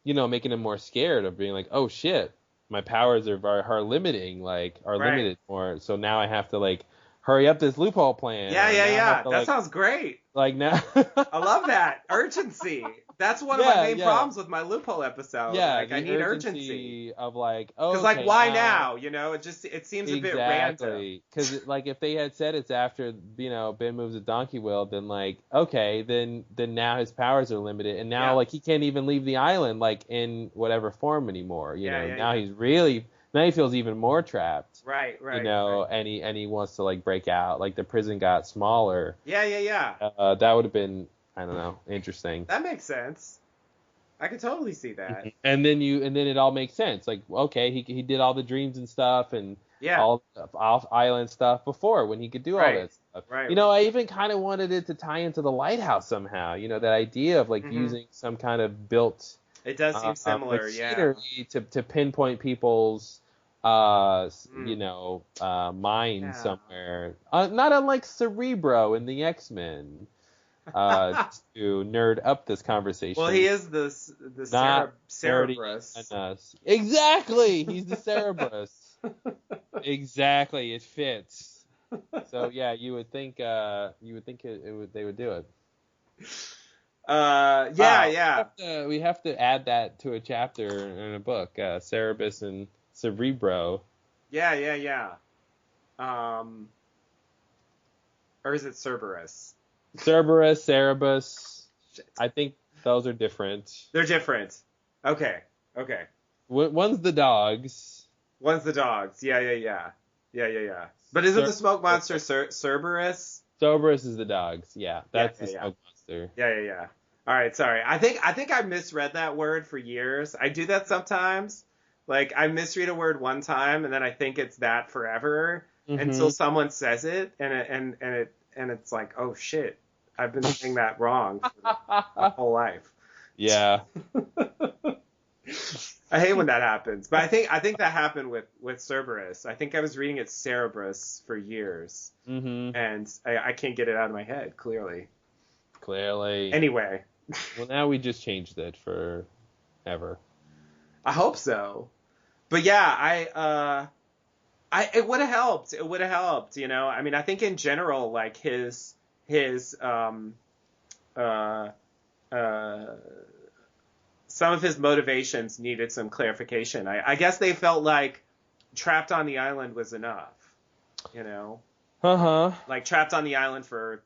making him more scared of being like, oh shit, my powers are limiting, like limited more, so now I have to like hurry up this loophole plan. Yeah. That sounds great. Like now, I love that urgency. That's one of my main problems with my loophole episode. Yeah, like I need urgency of like, oh, because like why now? It seems a bit random. Because like if they had said it's after Ben moves the donkey wheel, then like okay, then now his powers are limited, and now like he can't even leave the island like in whatever form anymore. Now he's really. Now he feels even more trapped. Right. And he wants to like break out. Like the prison got smaller. Yeah. That would have been, I don't know, interesting. That makes sense. I could totally see that. And then it all makes sense. Like, okay, he did all the dreams and stuff and all off island stuff before when he could do all that stuff. Right. I even kind of wanted it to tie into the lighthouse somehow. That idea of like using some kind of built. It does seem similar, to pinpoint people's mind somewhere. Not unlike Cerebro in the X-Men. To nerd up this conversation. Well, he is the Cerebrus. Exactly, he's the Cerebrus. Exactly, it fits. So yeah, you would think they would do it. We have to add that to a chapter in a book. Cerebus and Cerebro. Yeah. Or is it Cerberus? Cerberus, Cerebus. Shit. I think those are different. They're different. Okay. One's the dogs. Yeah. But isn't the smoke monster Cerberus? Cerberus is the dogs. Yeah, that's the smoke monster. Yeah. All right, sorry. I think I misread that word for years. I do that sometimes. Like I misread a word one time and then I think it's that forever until someone says it and it's like, oh shit, I've been saying that wrong for my whole life. Yeah. I hate when that happens, but I think that happened with Cerberus. I think I was reading it Cerebrus for years, and I can't get it out of my head. Clearly. Anyway. Well, now we just changed it for ever. I hope so, but yeah, it would have helped. It would have helped, I mean, I think in general, like his some of his motivations needed some clarification. I guess they felt like trapped on the island was enough, like trapped on the island for a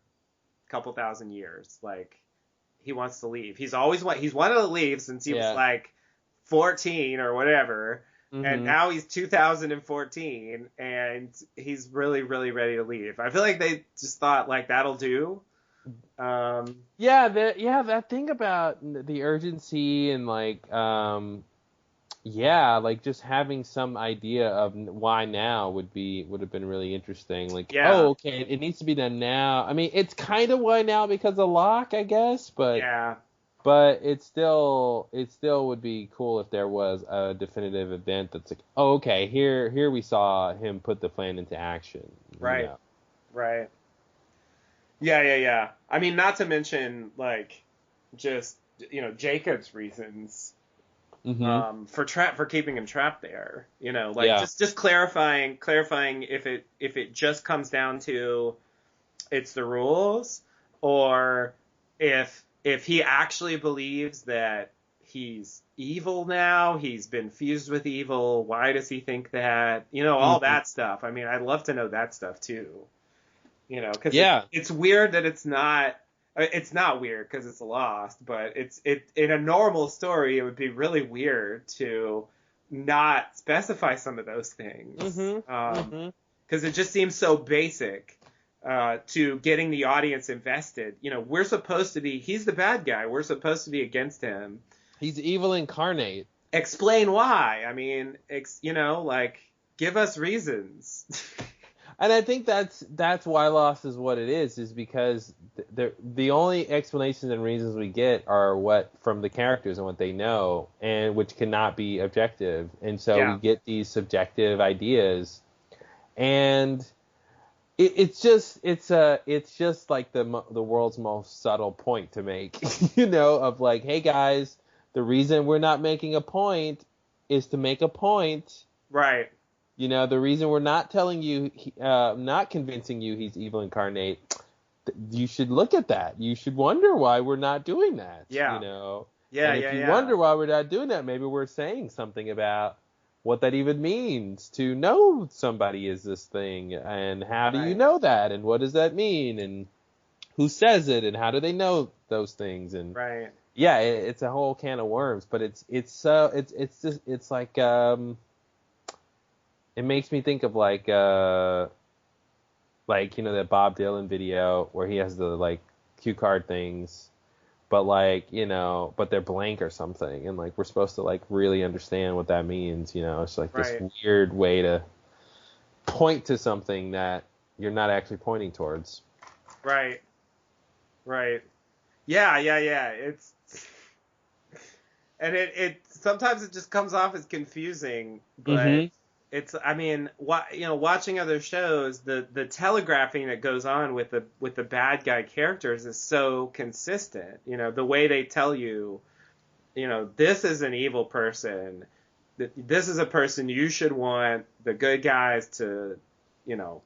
couple thousand years. Like he wants to leave. He's wanted to leave since he was like 14 or whatever. And now he's 2014 and he's really, really ready to leave. I feel like they just thought like that'll do. That thing about the urgency and like like just having some idea of why now would have been really interesting. Like, okay, it needs to be done now. I mean, it's kind of why now because of Locke, I guess, but But it still would be cool if there was a definitive event that's like, oh, okay, here we saw him put the plan into action. Right. You know? Right. Yeah. I mean, not to mention like just Jacob's reasons for keeping him trapped there. Like just clarifying if it just comes down to it's the rules, or if he actually believes that he's evil now, he's been fused with evil, why does he think that? All that stuff. I mean, I'd love to know that stuff too. Because it's weird that it's not weird because it's lost, but in a normal story, it would be really weird to not specify some of those things. Because it just seems so basic to getting the audience invested. We're supposed to be, he's the bad guy. We're supposed to be against him. He's evil incarnate. Explain why. I mean, like, give us reasons. And I think that's why Lost is what it is because the only explanations and reasons we get are what from the characters and what they know, and which cannot be objective. And so we get these subjective ideas, and it's just like the world's most subtle point to make, of like, hey guys, the reason we're not making a point is to make a point. Right. The reason we're not telling you, not convincing you he's evil incarnate, you should look at that. You should wonder why we're not doing that. Yeah. Yeah. And if you wonder why we're not doing that, maybe we're saying something about what that even means to know somebody is this thing, and how do you know that, and what does that mean, and who says it, and how do they know those things, and yeah, it's a whole can of worms. But it's like it makes me think of like that Bob Dylan video where he has the like cue card things, but like but they're blank or something, and like we're supposed to like really understand what that means. It's like this weird way to point to something that you're not actually pointing towards. Right. Yeah. It's and it sometimes it just comes off as confusing, but. It's, I mean, watching other shows, the telegraphing that goes on with the bad guy characters is so consistent. The way they tell you, this is an evil person. This is a person you should want the good guys to,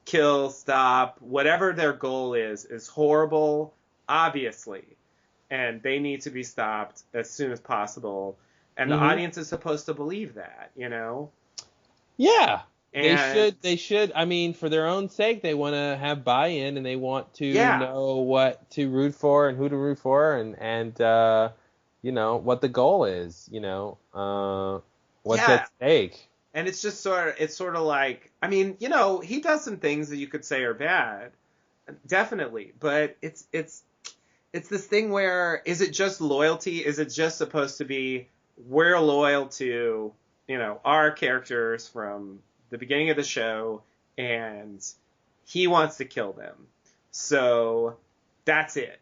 kill, stop. Whatever their goal is horrible, obviously. And they need to be stopped as soon as possible. And the audience is supposed to believe that, Yeah, they should. I mean, for their own sake, they want to have buy-in, and they want to know what to root for and who to root for, and what the goal is. What's at stake. And it's just sort of like, I mean, he does some things that you could say are bad, definitely, but it's this thing where, is it just loyalty? Is it just supposed to be we're loyal to our characters from the beginning of the show, and he wants to kill them. So that's it.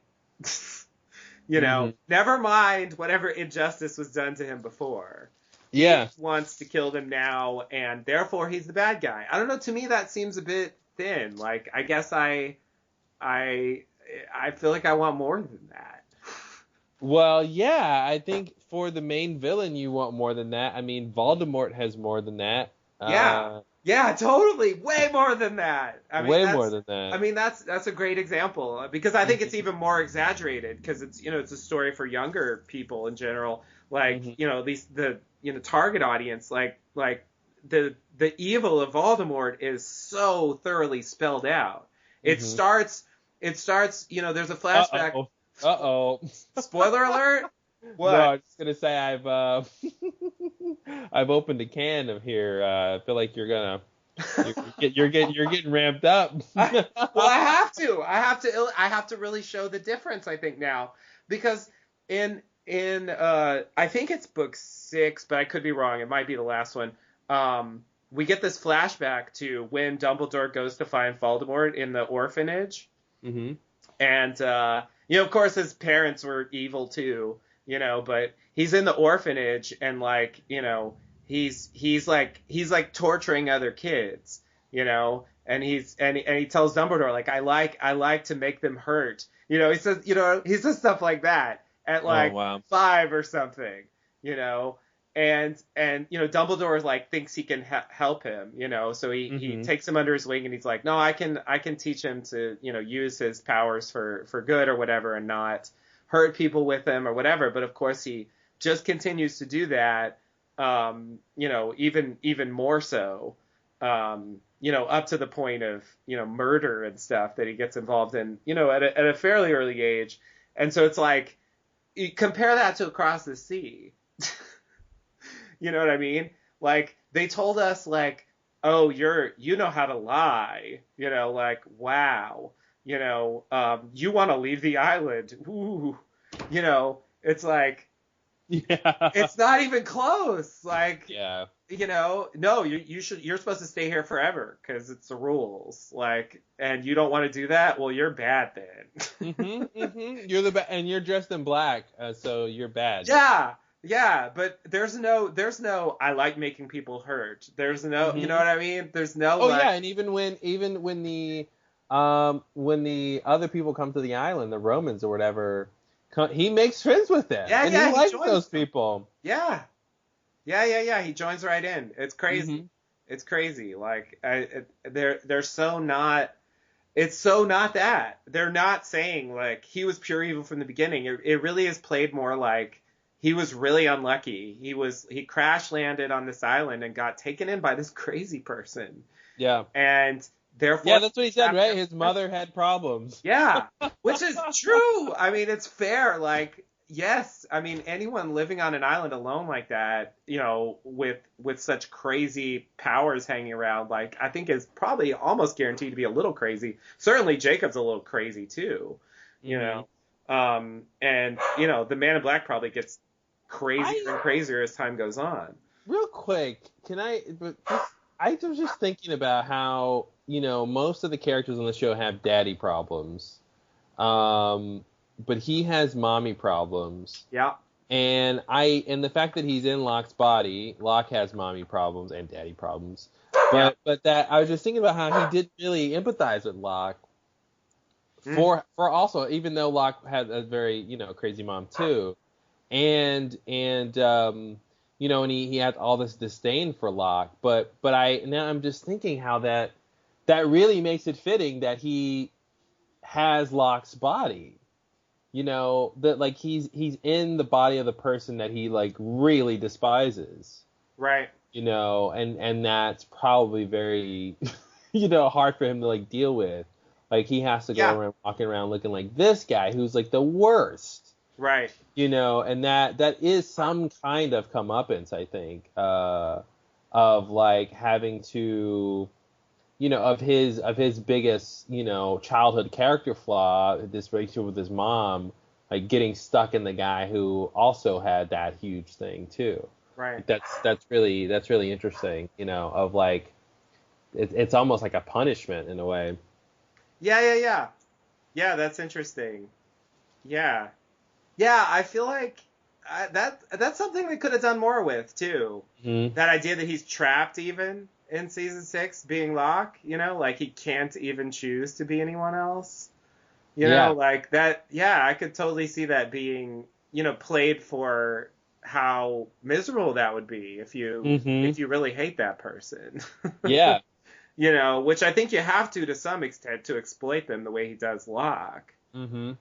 Never mind whatever injustice was done to him before. Yeah. He wants to kill them now, and therefore he's the bad guy. I don't know, to me that seems a bit thin. Like, I guess I feel like I want more than that. Well, yeah, I think for the main villain, you want more than that. I mean, Voldemort has more than that. Yeah, totally. Way more than that. I mean, more than that. I mean, that's a great example, because I think it's even more exaggerated, because it's, it's a story for younger people in general. Like, at least the, target audience, like the evil of Voldemort is so thoroughly spelled out. It starts, there's a flashback. Uh-oh. Spoiler alert? What? No, I'm just gonna say I've opened a can of here. I feel like you're getting ramped up. Well, I have to really show the difference, I think, now, because in I think it's book 6, but I could be wrong. It might be the last one. We get this flashback to when Dumbledore goes to find Voldemort in the orphanage. And of course, his parents were evil too. but he's in the orphanage and like, he's like torturing other kids, and he tells Dumbledore like I like to make them hurt. He says stuff like that at like wow. 5 or something, and Dumbledore like thinks he can help him, so he takes him under his wing and he's like, no, I can teach him to use his powers for good or whatever and not hurt people with them or whatever. But of course he just continues to do that, even more so, up to the point of murder and stuff that he gets involved in at a fairly early age. And so it's like, you compare that to Across the Sea. You know what I mean? Like, they told us, like, oh, you know how to lie. Like, wow. You want to leave the island. Ooh. It's like, yeah, it's not even close. Like, yeah, no, you're supposed to stay here forever because it's the rules. Like, and you don't want to do that? Well, you're bad then. You're the and you're dressed in black, so you're bad. Yeah, but there's no I like making people hurt. There's no, you know what I mean? There's no. Oh yeah, and even when the other people come to the island, the Romans or whatever, he makes friends with them. Yeah, and yeah, he likes those people. Yeah. He joins right in. It's crazy. It's crazy. Like, they're so not. It's so not that. They're not saying like he was pure evil from the beginning. It really is played more like he was really unlucky. He crash landed on this island and got taken in by this crazy person. Yeah. And therefore, yeah, that's what he said, right? His mother had problems. Yeah, which is true. I mean, it's fair. Like, yes, I mean, anyone living on an island alone like that, with such crazy powers hanging around, like, I think is probably almost guaranteed to be a little crazy. Certainly, Jacob's a little crazy too, and the Man in Black probably gets crazier and crazier as time goes on. Real quick, I was just thinking about how, most of the characters on the show have daddy problems. But he has mommy problems. Yeah. And the fact that he's in Locke's body, Locke has mommy problems and daddy problems. But that I was just thinking about how he didn't really empathize with Locke. For also, even though Locke had a very, crazy mom too. And he had all this disdain for Locke. But I'm just thinking how that really makes it fitting that he has Locke's body. That like he's in the body of the person that he like really despises. Right. And that's probably very hard for him to like deal with. Like he has to go around walking around looking like this guy who's like the worst. Right. And that is some kind of comeuppance, I think, of like having to, of his biggest, childhood character flaw, this relationship with his mom, like getting stuck in the guy who also had that huge thing too. Right. That's really interesting, of like, it's almost like a punishment in a way. Yeah, that's interesting. Yeah, I feel like that's something they could have done more with too. Mm-hmm. That idea that he's trapped even in season 6 being Locke, like he can't even choose to be anyone else. Like that. Yeah, I could totally see that being, played for how miserable that would be if you really hate that person. Yeah. Which I think you have to some extent to exploit them the way he does Locke. Mm-hmm.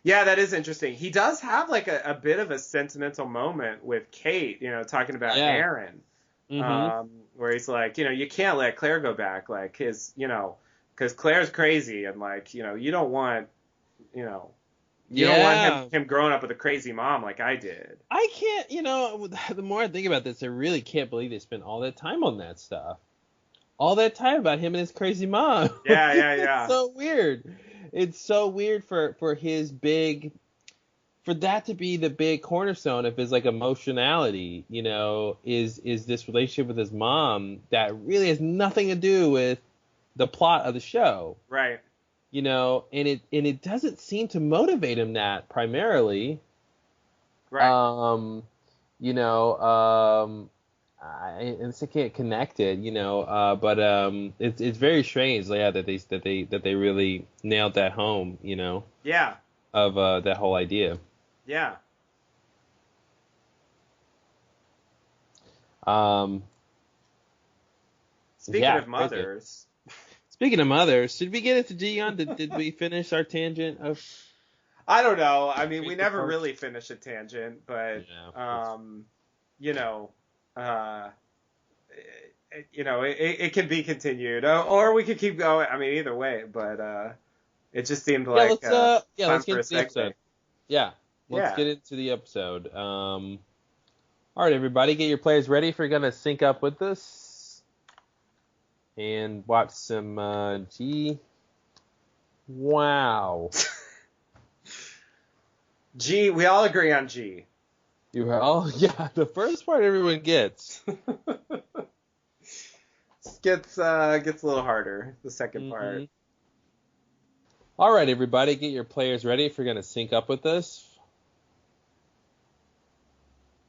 Yeah, that is interesting. He does have like a bit of a sentimental moment with Kate, talking about Aaron. Mm-hmm. Where he's like, you can't let Claire go back, like his, because Claire's crazy and like, you don't want, don't want him growing up with a crazy mom like I did. I can't, the more I think about this, I really can't believe they spent all that time on that stuff. All that time about him and his crazy mom. Yeah. It's so weird. It's so weird for his big, for that to be the big cornerstone of his like emotionality, is this relationship with his mom that really has nothing to do with the plot of the show. Right. and it doesn't seem to motivate him that primarily. Right. You know, I just can't connect it, but it's very strange, yeah, that they really nailed that home, Yeah. of that whole idea. Yeah. Um, Speaking yeah, of crazy. mothers, Speaking of mothers, did we get into Gion? Did we finish our tangent of I don't know. I mean, we Great the never Park? really finish a tangent, but Yeah, you know, uh, it can be continued, or we could keep going. I mean, either way, but it just seemed yeah. like time Let's get for a into the episode. segue. Yeah, let's Yeah. get into the episode. All right, everybody, get your players ready if you're gonna sync up with us and watch some G. Wow. G. We all agree on G. You are all yeah. The first part everyone gets. Gets a little harder. The second Hmm. part. All right, everybody, get your players ready if you're gonna sync up with us.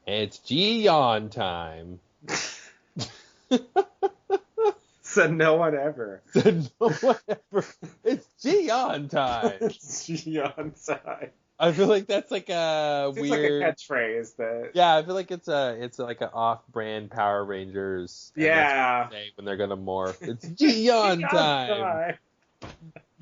It's Gion time. Said no one ever. Said no one ever. It's Gion time. It's G on side. I feel like that's like a Seems like a weird. catchphrase that. Yeah, I feel like it's like an off-brand Power Rangers, and that's what Yeah. they say when they're gonna morph. It's G Gion on time. side.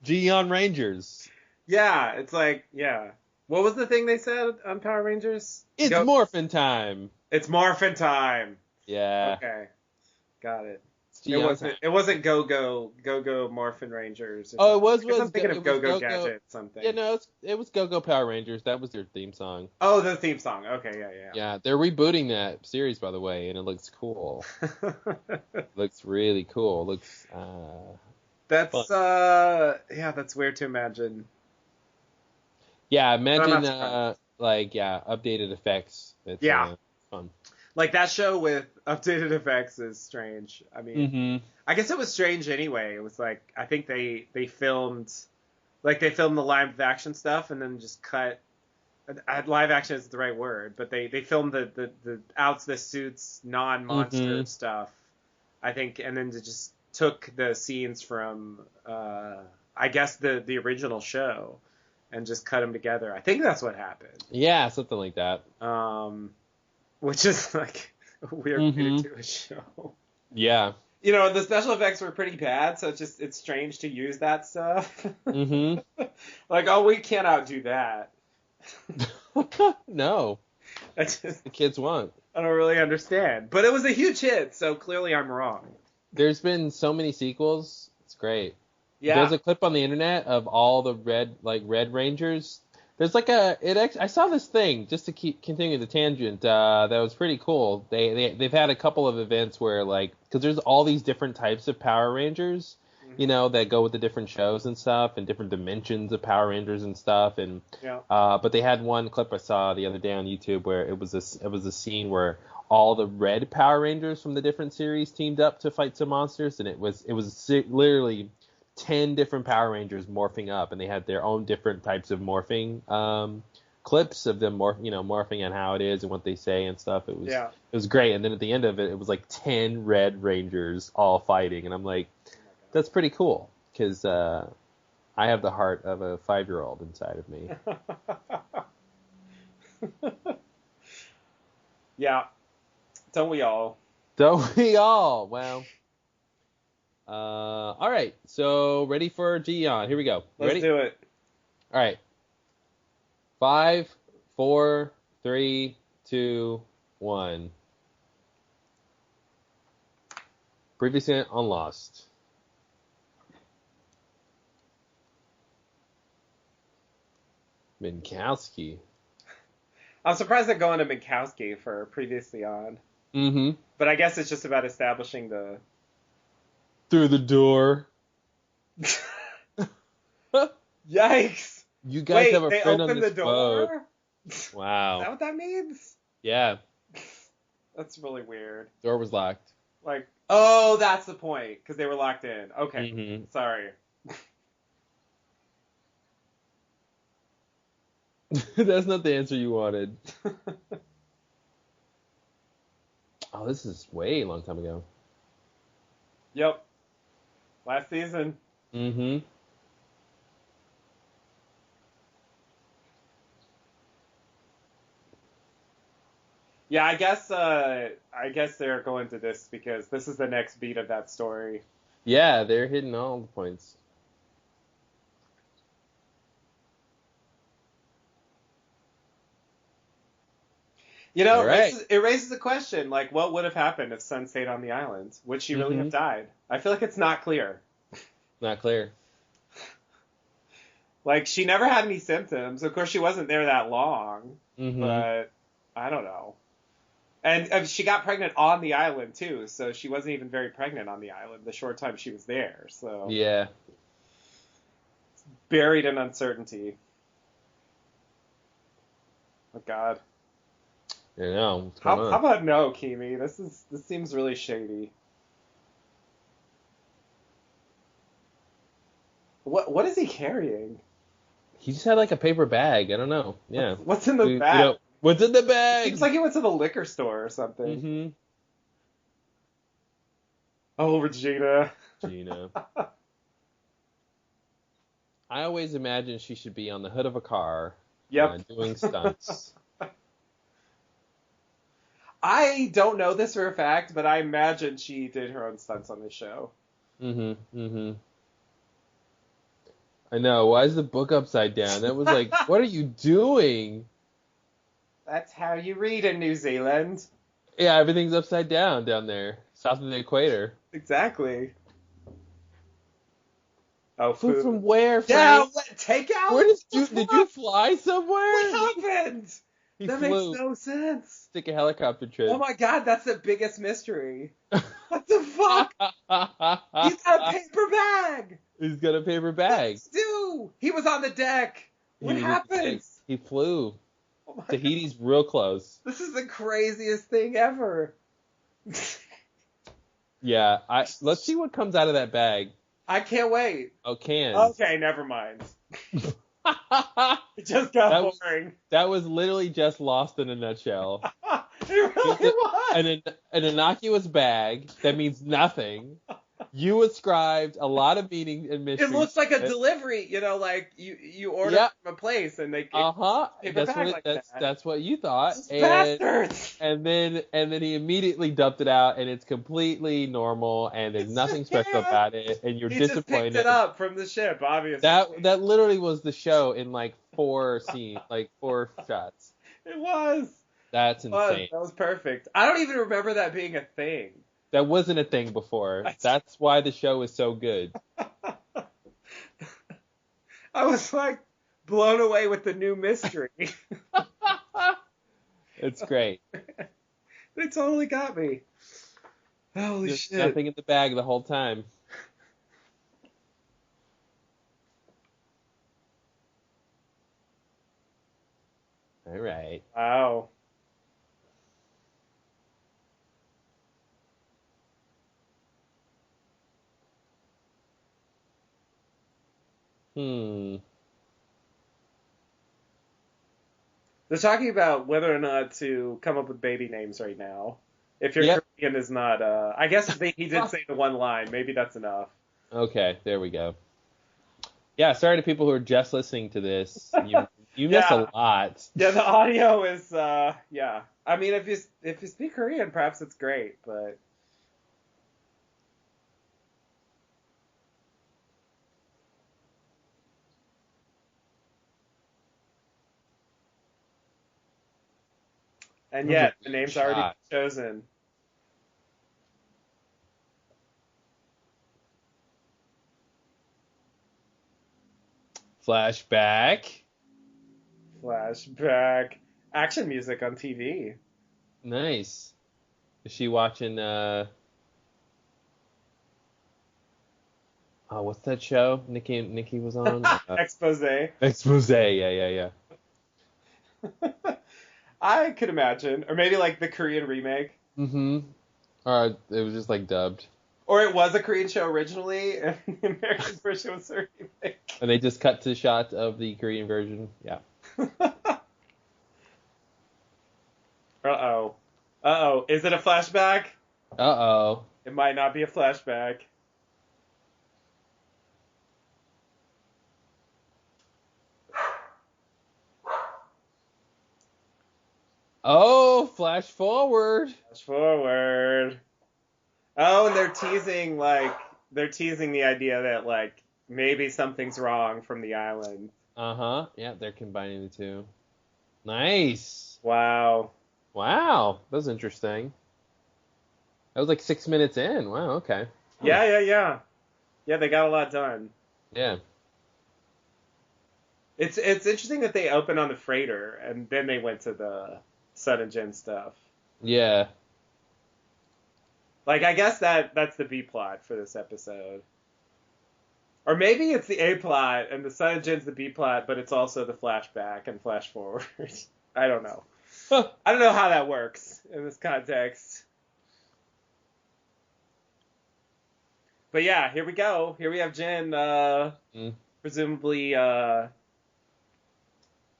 Gion Rangers. Yeah, it's like, yeah. What was the thing they said on Power Rangers? It's morphin' time. It's morphin' time. Yeah, Okay, got it. it's It Gion wasn't. time. It wasn't Go Morphin Rangers. Or Oh, it something. was I guess I'm was thinking it of was Go Go. Gadget something. Yeah, no, it was Go Power Rangers. That was their theme song. Oh, the theme song. Okay, yeah, Yeah, they're rebooting that series, by the way, and it looks cool. yeah. Looks really cool. Looks That's fun. yeah, that's weird to imagine. Yeah, But I'm imagine not surprised. updated effects. It's Yeah, fun. like that show with updated effects is strange. I mean, Mm-hmm. I guess it was strange anyway. It was like I think they filmed they filmed the live action stuff and then just cut. Live action is the right word, but they filmed the outs the suits non-monster Mm-hmm. stuff. I think, and then they just took the scenes from I guess the original show and just cut them together. I think that's what happened. Yeah, something like that. Which is like a weird way to Mm-hmm. do a show. Yeah. The special effects were pretty bad, so it's strange to use that stuff. Mm-hmm. Like, oh, we can't outdo that. No, I just the kids won't. I don't really understand. But it was a huge hit, so clearly I'm wrong. There's been so many sequels. It's great. Yeah. There's a clip on the internet of all the Red Rangers. There's like I saw this thing just to keep continuing the tangent. That was pretty cool. They've had a couple of events where because there's all these different types of Power Rangers, that go with the different shows and stuff, and different dimensions of Power Rangers and stuff. And Yeah. but they had one clip I saw the other day on YouTube where it was a scene where all the red Power Rangers from the different series teamed up to fight some monsters, and it was literally 10 different Power Rangers morphing up, and they had their own different types of morphing clips of them morphing and how it is and what they say and stuff. It was great. And then at the end of it, it was like 10 Red Rangers all fighting, and I'm like, that's pretty cool because I have the heart of a 5-year-old inside of me. Yeah. Don't we all? Don't we all? Well, all right. So ready for Gion? Here we go. Let's Ready? do it. All right. 5, 4, 3, 2, 1. Previously on Lost. Minkowski. I'm surprised they're going to Minkowski for previously on. Mm-hmm. But I guess it's just about establishing the... Through the door. Yikes! You guys Wait, have a they friend on opened this the door? boat. Is Wow. that what that means? Yeah. That's really weird. Door was locked. Like, oh, that's the point, because they were locked in. Okay, Mm-hmm. sorry. That's not the answer you wanted. Oh, this is way a long time ago. Yep, last season. Mm-hmm. Yeah, I guess they're going to this because this is the next beat of that story. Yeah, they're hitting all the points. You know, All right. it raises a question, like, what would have happened if Sun stayed on the island? Would she really Mm-hmm. have died? I feel like it's not clear. Not clear. Like, she never had any symptoms. Of course, she wasn't there that long, Mm-hmm. but I don't know. And she got pregnant on the island, too, so she wasn't even very pregnant on the island the short time she was there. So, Yeah. buried in uncertainty. Oh, God. I know. What's going How on? about no, Kimi? This seems really shady. What is he carrying? He just had like a paper bag. I don't know. Yeah. What's in the We bag? don't. What's in the It bag? seems like he went to the liquor store or something. Mm-hmm. Oh, Regina. Gina. I always imagine she should be on the hood of a car, Yep. doing stunts. I don't know this for a fact, but I imagine she did her own stunts on the show. Mm-hmm. Mm-hmm. I know. Why is the book upside down? That was like, what are you doing? That's how you read in New Zealand. Yeah, everything's upside down there, south of the equator. Exactly. Oh, Food food. from where, Yeah, Frank? what, takeout? Where What did you fly What somewhere? happened? He That flew. makes no sense. Take a helicopter Oh trip. my God, that's the biggest mystery. What the fuck? He's got a paper bag. He's got a paper bag. Dude, he was on the deck. He What was at the happened? deck. He flew. Oh my God. Tahiti's real close. This is the craziest thing ever. Yeah, let's see what comes out of that bag. I can't wait. Oh, cans. Okay, never mind. that It just got was boring. literally just Lost in a nutshell. It really was. An innocuous bag that means nothing. You ascribed a lot of meaning and mystery. It looks like a to it. delivery, like you order Yeah. from a place and they Uh-huh. paper That's bag what like that's that. that's what you thought. Those bastards. And then he immediately dumped it out, and it's completely normal, and there's nothing special about it, and you're He just disappointed. picked it up from the ship, obviously. That literally was the show in like 4 scenes, like 4 shots. It was. That's insane. That was perfect. I don't even remember that being a thing. That wasn't a thing before. That's why the show is so good. I was like blown away with the new mystery. It's great. They totally got me. Holy There's shit. nothing in the bag the whole time. All right. Wow. Hmm. They're talking about whether or not to come up with baby names right now. If your Yep. Korean is not, I guess he did say the one line. Maybe that's enough. Okay, there we go. Yeah, sorry to people who are just listening to this. You missed Yeah. a lot. Yeah, the audio is, yeah. I mean, if you speak Korean, perhaps it's great, but. And That was a yet, the weird name's already shot. been chosen. Flashback. Flashback. Action music on TV. Nice. Is she watching oh, what's that show Nikki was on? Expose. Expose. Yeah. I could imagine. Or maybe like the Korean remake. Mm-hmm. It was just like dubbed. Or it was a Korean show originally, and the American version was a remake. And they just cut to shots of the Korean version. Yeah. Uh-oh. Uh-oh. Is it a flashback? Uh-oh. It might not be a flashback. Oh, flash forward. Flash forward. Oh, and they're teasing the idea that like maybe something's wrong from the island. Uh-huh. Yeah, they're combining the two. Nice. Wow. Wow. That was interesting. That was like 6 minutes in. Wow, okay. Yeah. Yeah, they got a lot done. Yeah. It's interesting that they opened on the freighter and then they went to the Sun and Jin stuff. Yeah. Like, I guess that's the B plot for this episode. Or maybe it's the A plot and the Sun and Jin's the B plot, but it's also the flashback and flash forward. I don't know. I don't know how that works in this context. But yeah, here we go. Here we have Jin, presumably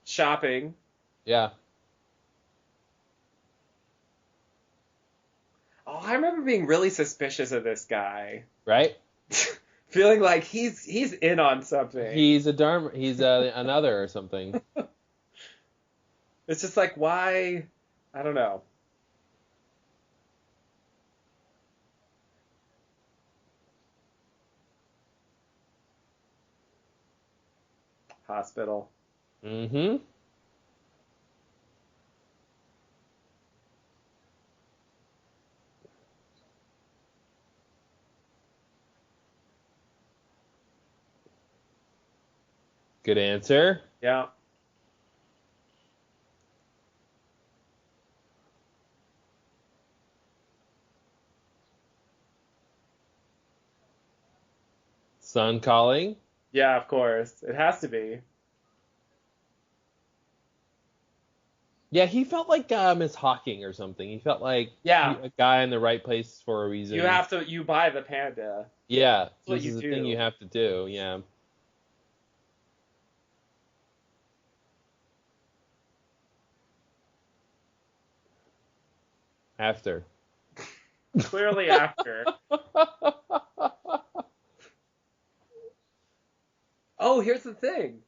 shopping. Yeah. Oh, I remember being really suspicious of this guy. Right? Feeling like he's in on something. He's another or something. It's just like, why? I don't know. Hospital. Mm-hmm. Good answer. Yeah. Sun calling. Yeah, of course. It has to be. Yeah, he felt like Miss Hawking or something. He felt like Yeah. a guy in the right place for a reason. You buy the panda. Yeah, what this you is the do. thing you have to do. Yeah. After. Clearly after. Oh, here's the thing.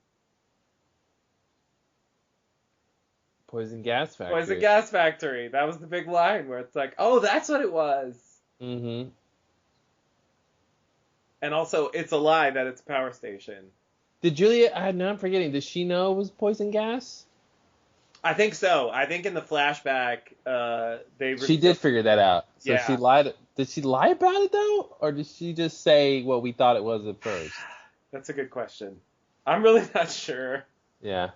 Poison gas factory. Poison gas factory. That was the big line where it's like, oh, that's what it was. Mm-hmm. And also, it's a lie that it's a power station. Did Julia? I'm forgetting. Did she know it was poison gas? I think so. I think in the flashback, She did figure that out. So Yeah. she lied. Did she lie about it though, or did she just say what we thought it was at first? That's a good question. I'm really not sure. Yeah.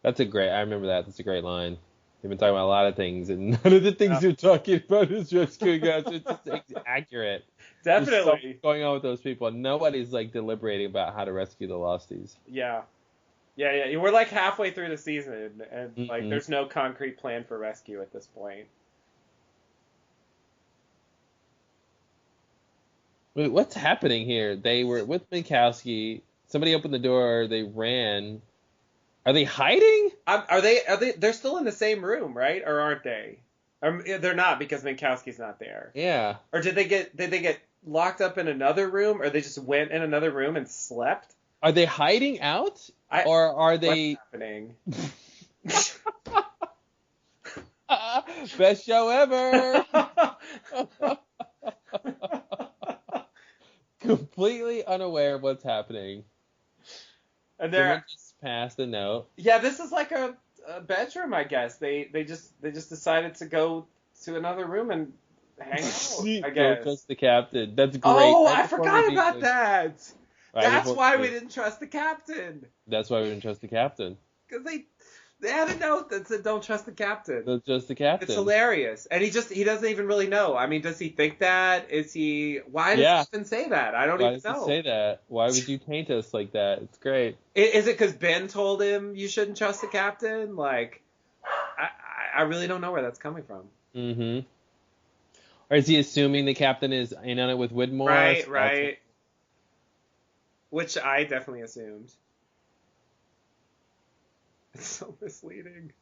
I remember that. That's a great line. They've been talking about a lot of things, and none of the things you're talking about is rescuing us. It's just accurate. There's so Definitely. much going on with those people, and nobody's like deliberating about how to rescue the Losties. Yeah. Yeah. We're like halfway through the season, and like Mhm. there's no concrete plan for rescue at this point. Wait, what's happening here? They were with Minkowski. Somebody opened the door. They ran. Are they hiding? Are they? They're still in the same room, right? Or aren't they? They're not because Minkowski's not there. Yeah. Or did they get locked up in another room, or they just went in another room and slept? Are they hiding out? Or are they... What's happening? Best show ever! Completely unaware of what's happening. And Someone just passed a note. yeah, this is like a bedroom, I guess. They just decided to go to another room and hang out, I guess. Don't trust the captain. That's great. Oh, Right I before forgot we about beat that. Right That's before why we we beat- didn't trust the captain. That's why we didn't trust the captain. Because they had a note that said don't trust the captain. Don't trust the captain. It's hilarious. And he doesn't even really know. I mean, does he think that? Why does he even say that? I don't Why even does know. he say that? Why would you taint us like that? It's great. Is it because Ben told him you shouldn't trust the captain? Like, I really don't know where that's coming from. Mm-hmm. Or is he assuming the captain is in on it with Widmore? Right, So right. Which I definitely assumed. It's so misleading.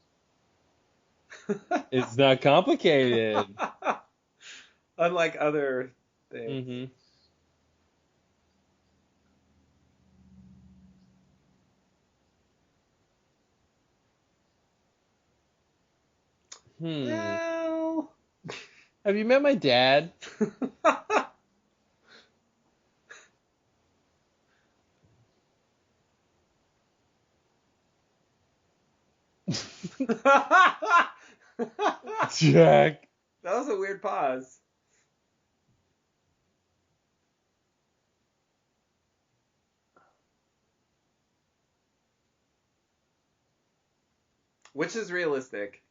it's not complicated. Unlike other things. Mm-hmm. Well. Have you met my dad? Jack. That was a weird pause. Which is realistic?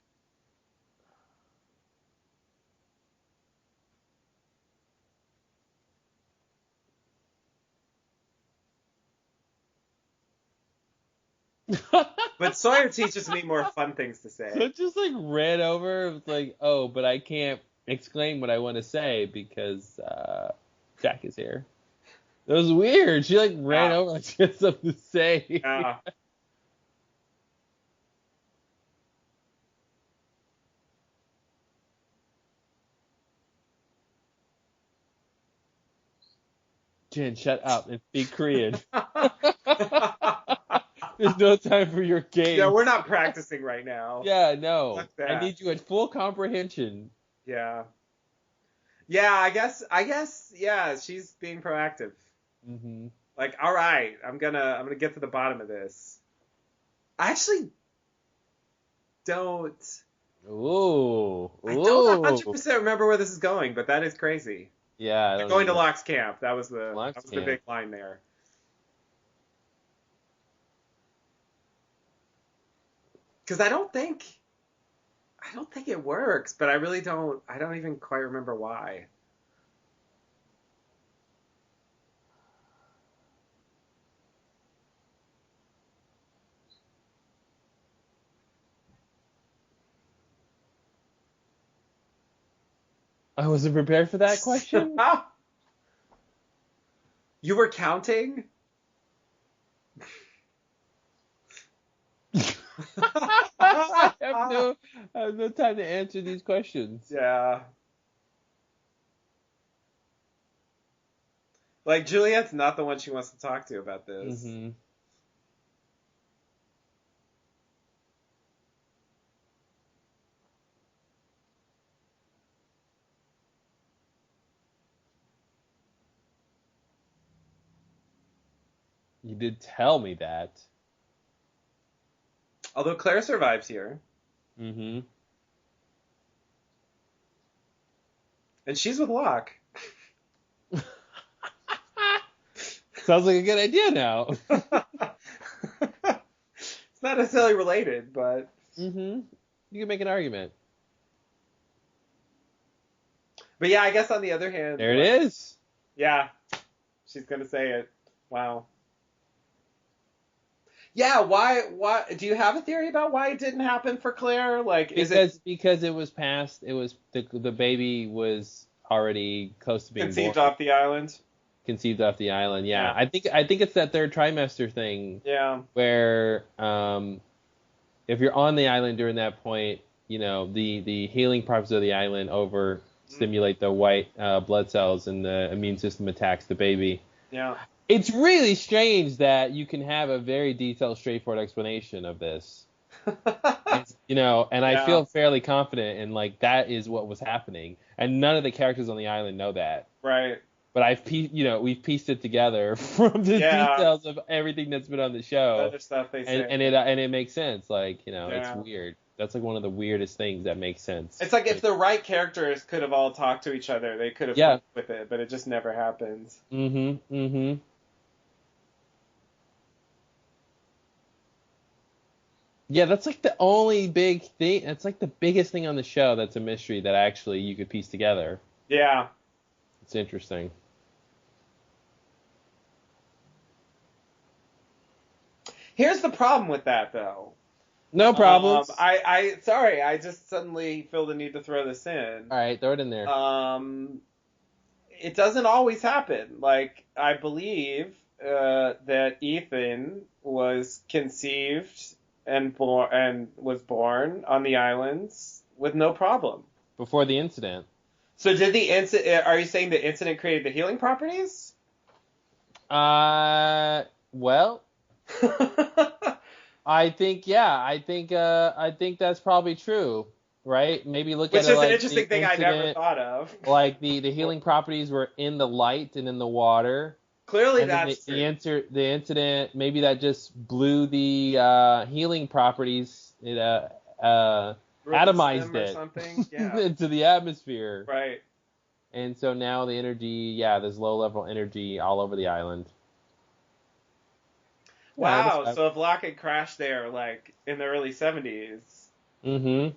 But Sawyer teaches me more fun things to So say. it just like read over. It was like, oh, but I can't exclaim what I want to say because Jack is here. It was weird. She like ran Yeah. over like she had something to say. Yeah. Jen, shut up and speak Korean. There's no time for your Yeah, games. we're not practicing right now. Yeah, no. Fuck I that. need you at full comprehension. Yeah. Yeah, I guess, yeah, she's being proactive. Mm-hmm. Like, all right, I'm gonna get to the bottom of this. I actually don't. Ooh. I don't Ooh. 100% remember where this is going, but that is crazy. Yeah, I They're don't going to either. Locke's camp. That was the Locke's the big camp. line there. Because I don't think it works, but I don't even quite remember why. I wasn't prepared for that question. You were counting? I have no time to answer these questions. Yeah. Like, Juliet's not the one she wants to talk to about this. Mm-hmm. You did tell me that. Although Claire survives here, Mm-hmm. and she's with Locke. Sounds like a good idea now. It's not necessarily related, but Mm-hmm. You can make an argument. yeah, I guess on the other hand, There like, it is. yeah, she's gonna say it. Wow. Yeah, why do you have a theory about why it didn't happen for Claire? Like, is it Because it was past. It was the baby was already close to being conceived born. off the island? Conceived off the island. Yeah. Yeah. I think it's that third trimester thing Yeah. where if you're on the island during that point, you know, the healing properties of the island overstimulate the white blood cells and the immune system attacks the baby. Yeah. It's really strange that you can have a very detailed, straightforward explanation of this. You know, and I Yeah. feel fairly confident in like that is what was happening, and none of the characters on the island know that. Right. But we've pieced it together from the Yeah. details of everything that's been on the The show, other stuff they say. and it makes sense. Like, you know, it's Yeah. weird. That's like one of the weirdest things that makes sense. It's like if the right characters could have all talked to each other, they could have Yeah. come up with it, but it just never happens. Mm-hmm. Mm-hmm. Yeah, that's like the only big thing. It's like the biggest thing on the show that's a mystery that actually you could piece together. Yeah. It's interesting. Here's the problem with that, though. No problems. Sorry, I just suddenly feel the need to throw this in. All right, throw it in there. It doesn't always happen. Like, I believe that Ethan was conceived and was born on the islands with no problem. Before the incident. So did the incident? Are you saying the incident created the healing properties? Well, I think I think that's probably true, right? Maybe look Which at it is an like the interesting thing I never incident, thought of. like the healing properties were in the light and in the water, Clearly, and then that's true. the incident maybe that just blew the healing properties. It Released atomized them or it something. Yeah. into the atmosphere, Right. and so now the energy, yeah, there's low level energy all over the island. Wow. So if Locke had crashed there, like in the early '70s, Mm-hmm.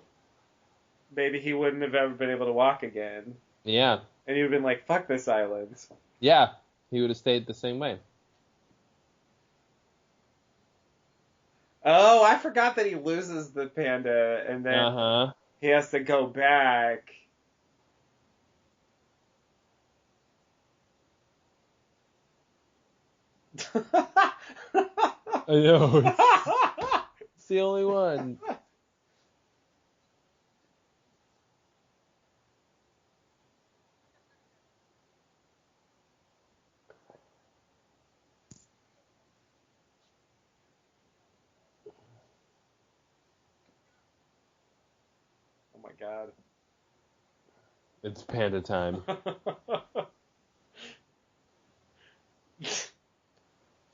maybe he wouldn't have ever been able to walk again, Yeah. and he would have been like, "Fuck this island." Yeah. He would have stayed the same way. Oh, I forgot that he loses the panda, and then Uh-huh. he has to go back. I know. It's the only one. Oh my god. It's panda time.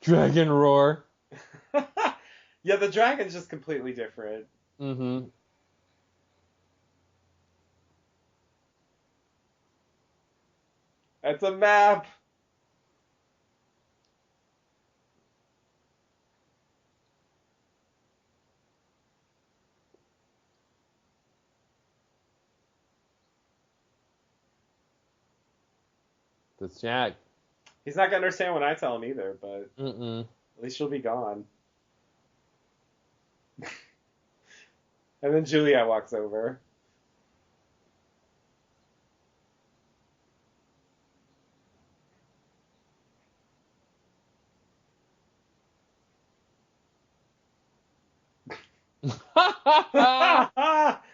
Dragon roar. Yeah, the dragon's just completely different. Mm-hmm. It's a map. That's Jack. He's not gonna understand when I tell him either, but Mm-mm. at least she'll be gone. And then Juliet walks over.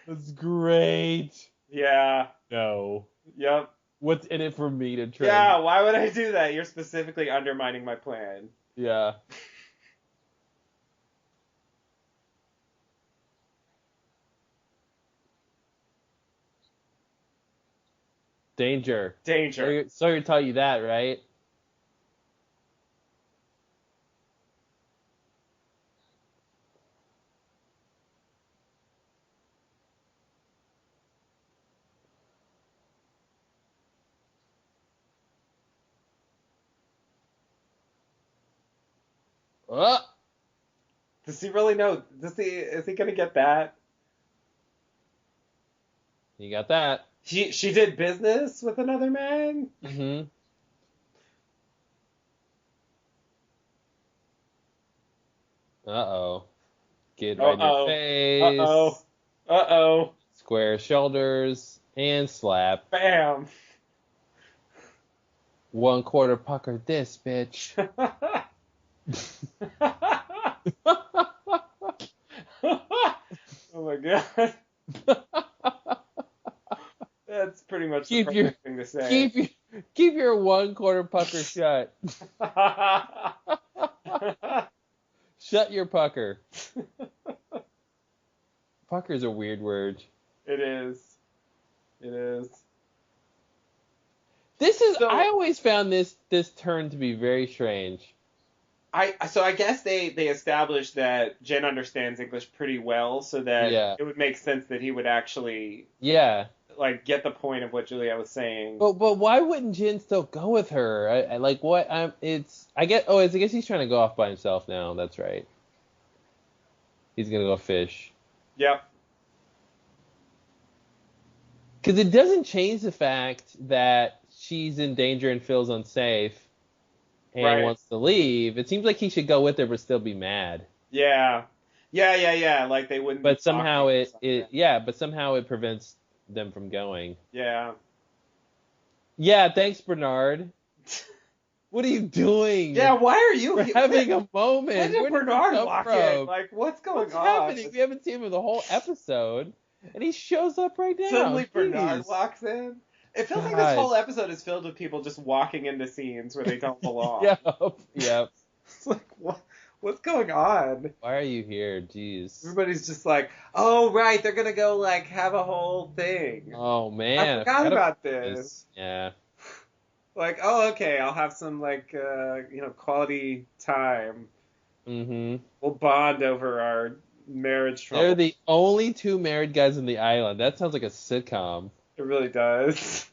That's great. Yeah. No. Yep. What's in it for me to try? Yeah, why would I do that? You're specifically undermining my plan. Yeah. Danger. Danger. Sawyer taught you that, right? Oh, Does he really know? Is he gonna get that? you got that. She did business with another man? Mm-hmm. Uh-oh. Get right in your Uh-oh. Uh-oh. face. Uh-oh. Square shoulders and slap. Bam. 1/4 pucker this, bitch. Oh my god. That's pretty much the perfect thing to say. Keep your 1/4 pucker shut. Shut your pucker. Pucker's a weird word. It is. It is. I always found this turn to be very strange. So I guess they established that Jen understands English pretty well, so that Yeah. it would make sense that he would actually Yeah. like get the point of what Juliet was saying. But why wouldn't Jin still go with her? I like what I guess he's trying to go off by himself now. That's right. He's gonna go fish. Yep. Because it doesn't change the fact that she's in danger and feels unsafe and Right. wants to leave. It seems like he should go with her but still be mad. Yeah. Yeah. Like they wouldn't be But somehow talking or something. but somehow it prevents them from going. Yeah. Yeah, thanks, Bernard. What are you doing? Yeah, why are you We're here? having a When moment. did Where did you Bernard come walk in? from? Like, what's going What's on? happening? We haven't seen him in the whole episode, and he shows up right now. Suddenly Bernard Jeez. walks in. It feels like this God. whole episode is filled with people just walking into scenes where they don't belong. Yep. Yep. It's like, what's going on? Why are you here? Jeez. Everybody's just like, oh, right, they're going to go, like, have a whole thing. Oh I man, I forgot forgot about about this. this. Yeah. Like, oh, okay, I'll have some, like, quality time. Mm-hmm. We'll bond over our marriage They're trouble. the only two married guys on the island. That sounds like a sitcom. It really does.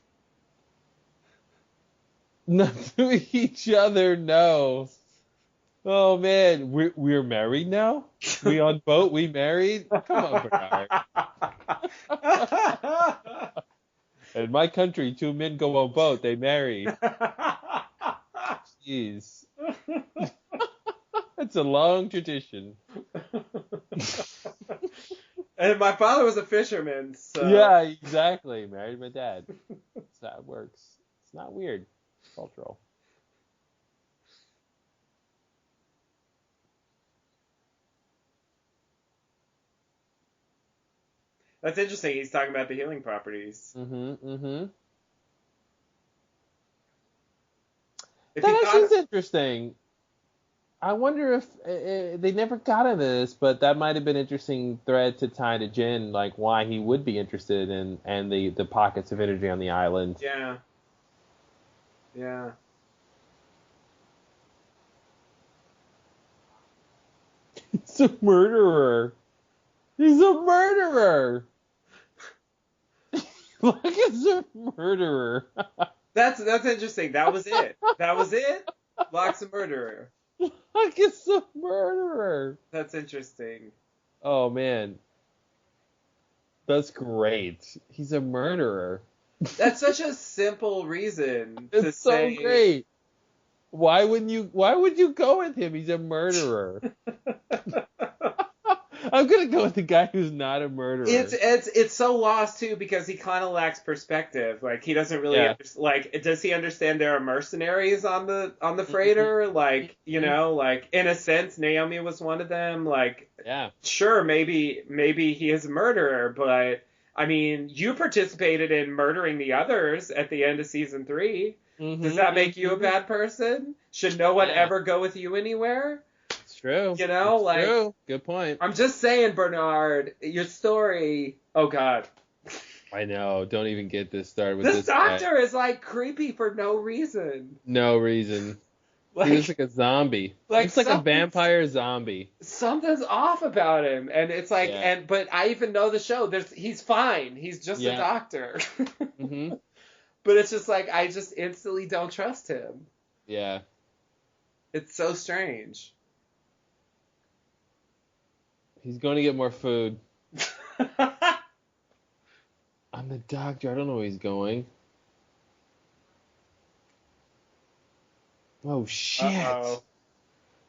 Not to each other, no. Oh man, we're married now? We on boat, we married? Come on, Bernard. In my country, two men go on boat, they marry. Jeez. It's a long tradition. And my father was a fisherman, so. Yeah, exactly. Married my dad. That's how it works. It's not weird. It's cultural. That's interesting. He's talking about the healing properties. Mm-hmm, mm-hmm. If you That actually thought, is interesting. I wonder if they never got into this, but that might have been an interesting thread to tie to Jin, like why he would be interested in and the pockets of energy on the island. yeah, yeah. He's a murderer. He's a murderer. Like he's a murderer. That's interesting. That was it. That was it. Locke's a murderer. Like it's a murderer. That's interesting. Oh man, that's great. He's a murderer. That's such a simple reason to It's so say. great. Why would you go with him? He's a murderer. I'm gonna go with the guy who's not a murderer. It's so lost too because he kind of lacks perspective. Like he doesn't really like. Does he understand there are mercenaries on the freighter? Like like in a sense, Naomi was one of them. Like sure, maybe he is a murderer, but I mean, you participated in murdering the others at the end of season 3. Mm-hmm, Does that make you a bad person? Should no one ever go with you anywhere? It's true. It's true. Good point. I'm just saying, Bernard, your story. Oh God. I know. Don't even get this started with This doctor guy. is like creepy for no reason. No reason. Like, he looks like a zombie. Looks like a vampire zombie. Something's off about him, and it's like, but I even know the show. He's fine. He's just a doctor. Mm-hmm. But it's just like I just instantly don't trust him. Yeah. It's so strange. He's going to get more food. I'm the doctor. I don't know where he's going. Oh, shit. Uh-oh.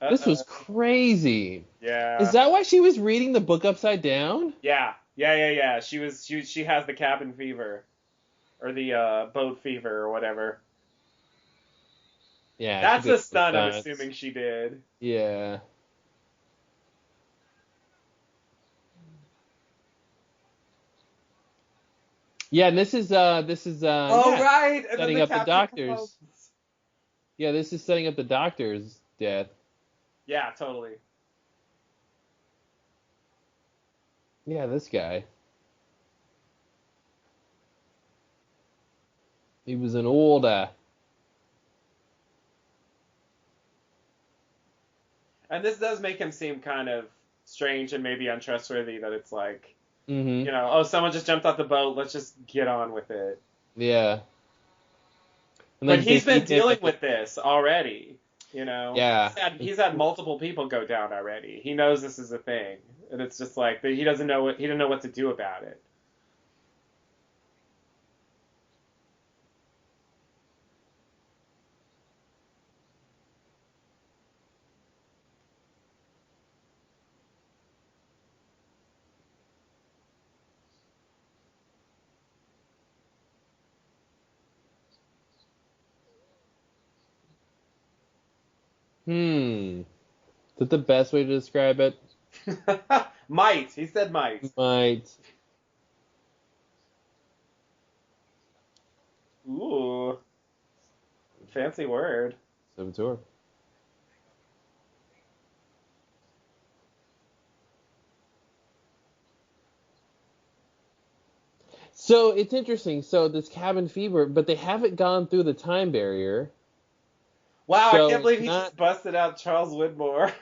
This was crazy. Yeah. Is that why she was reading the book upside down? Yeah. She has the cabin fever. Or the boat fever or whatever. Yeah. That's a stunt I'm assuming she did. Yeah. Yeah, and this is right. And setting up the doctors. Yeah, this is setting up the doctor's death. Yeah, totally. Yeah, this guy. He was an older. And this does make him seem kind of strange and maybe untrustworthy that it's like, someone just jumped off the boat, let's just get on with it. Yeah. But he's been dealing with this already, Yeah. He's had multiple people go down already. He knows this is a thing. And it's just like, he didn't know what to do about it. Is that the best way to describe it? Might. He said might. Might. Ooh, fancy word. Saboteur. So it's interesting. So this cabin fever, but they haven't gone through the time barrier. Wow, I So can't believe it's he not. just busted out Charles Widmore.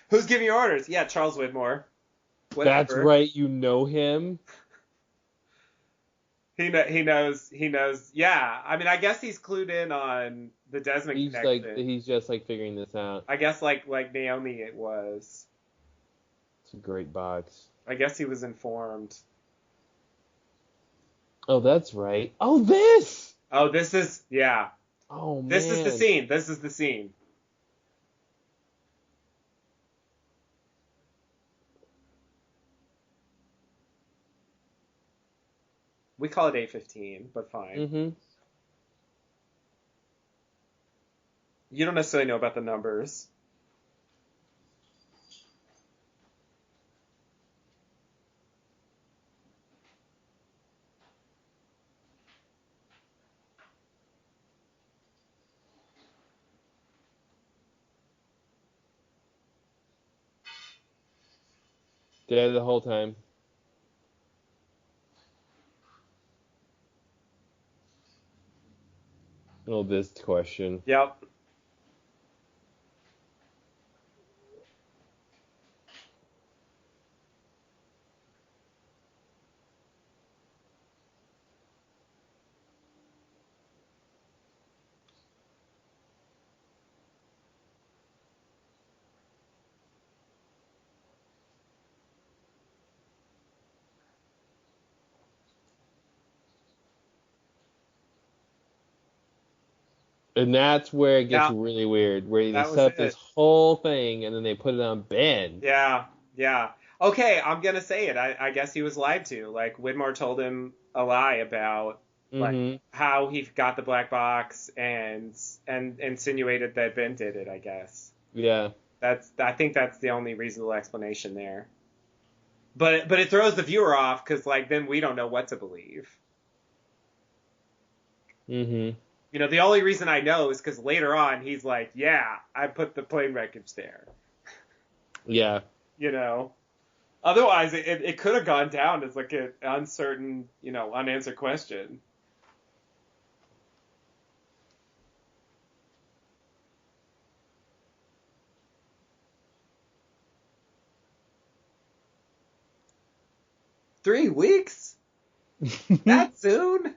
Who's giving you orders? Yeah, Charles Widmore. That's Whatever. right. You know him. He knows. Yeah, I mean, I guess he's clued in on the Desmond connection. He's just like figuring this out. I guess like Naomi it was. It's a great box. I guess he was informed. Oh, that's right. Oh, this. Oh, this is yeah. Oh This is the man. scene. This is the scene. We call it 8:15, but fine. Mm-hmm. You don't necessarily know about the numbers. Dead the whole time. Oh, this question. Yep. And that's where it gets Yeah, really weird, where they that set was up this it. whole thing and then they put it on Ben. Yeah, yeah. Okay, I'm gonna say it. I guess he was lied to. Like Widmore told him a lie about like Mm-hmm. how he got the black box and insinuated that Ben did it. I guess Yeah. I think that's the only reasonable explanation there. But it throws the viewer off because like then we don't know what to believe. Mm-hmm. You know, the only reason I know is because later on he's like, yeah, I put the plane wreckage there. Yeah. You know. Otherwise, it could have gone down as like an uncertain, unanswered question. $3 weeks? That soon?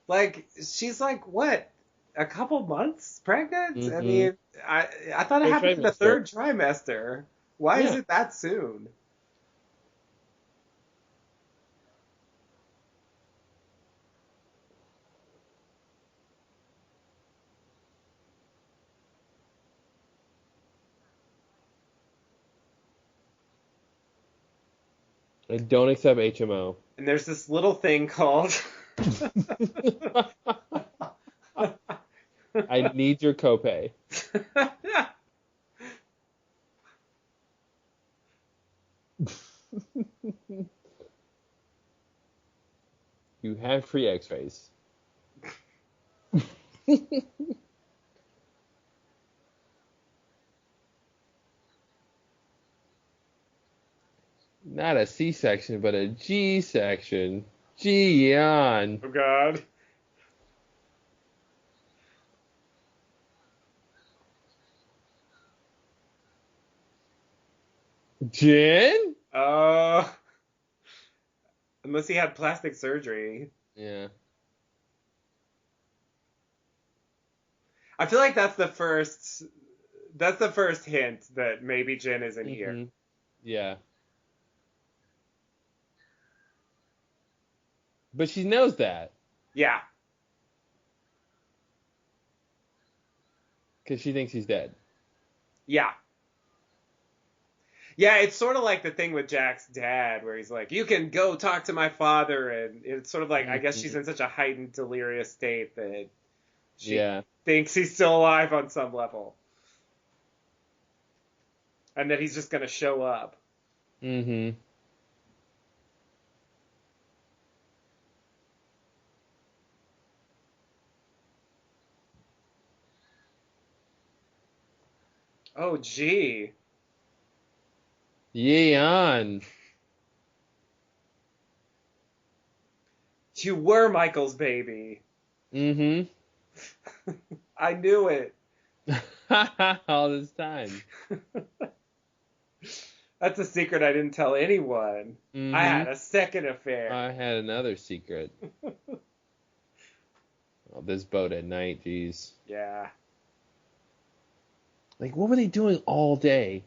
Like she's like what? A couple months pregnant? I Mm-hmm. mean, I thought it Third happened in the trimester. third trimester. Why is Yeah. it that soon? 'I don't accept HMO. And there's this little thing called I need your copay. You have free X-rays. Not a C-section, but a G-section. Yeon. Oh God. Jin? Uh, unless he had plastic surgery. Yeah. I feel like that's the first hint that maybe Jin isn't here. Mm-hmm. Yeah. But she knows that Yeah. because she thinks he's dead. Yeah. Yeah, it's sort of like the thing with Jack's dad where he's like, "You can go talk to my father," and it's sort of like I guess she's Mm-hmm. in such a heightened delirious state that She thinks he's still alive on some level. And that he's just going to show up. Mm-hmm. Oh, gee. Yeon. You were Michael's baby. Mm-hmm. I knew it. All this time. That's a secret I didn't tell anyone. Mm-hmm. I had a second affair. I had another secret. Oh, this boat at night, jeez. Yeah. Like, what were they doing all day?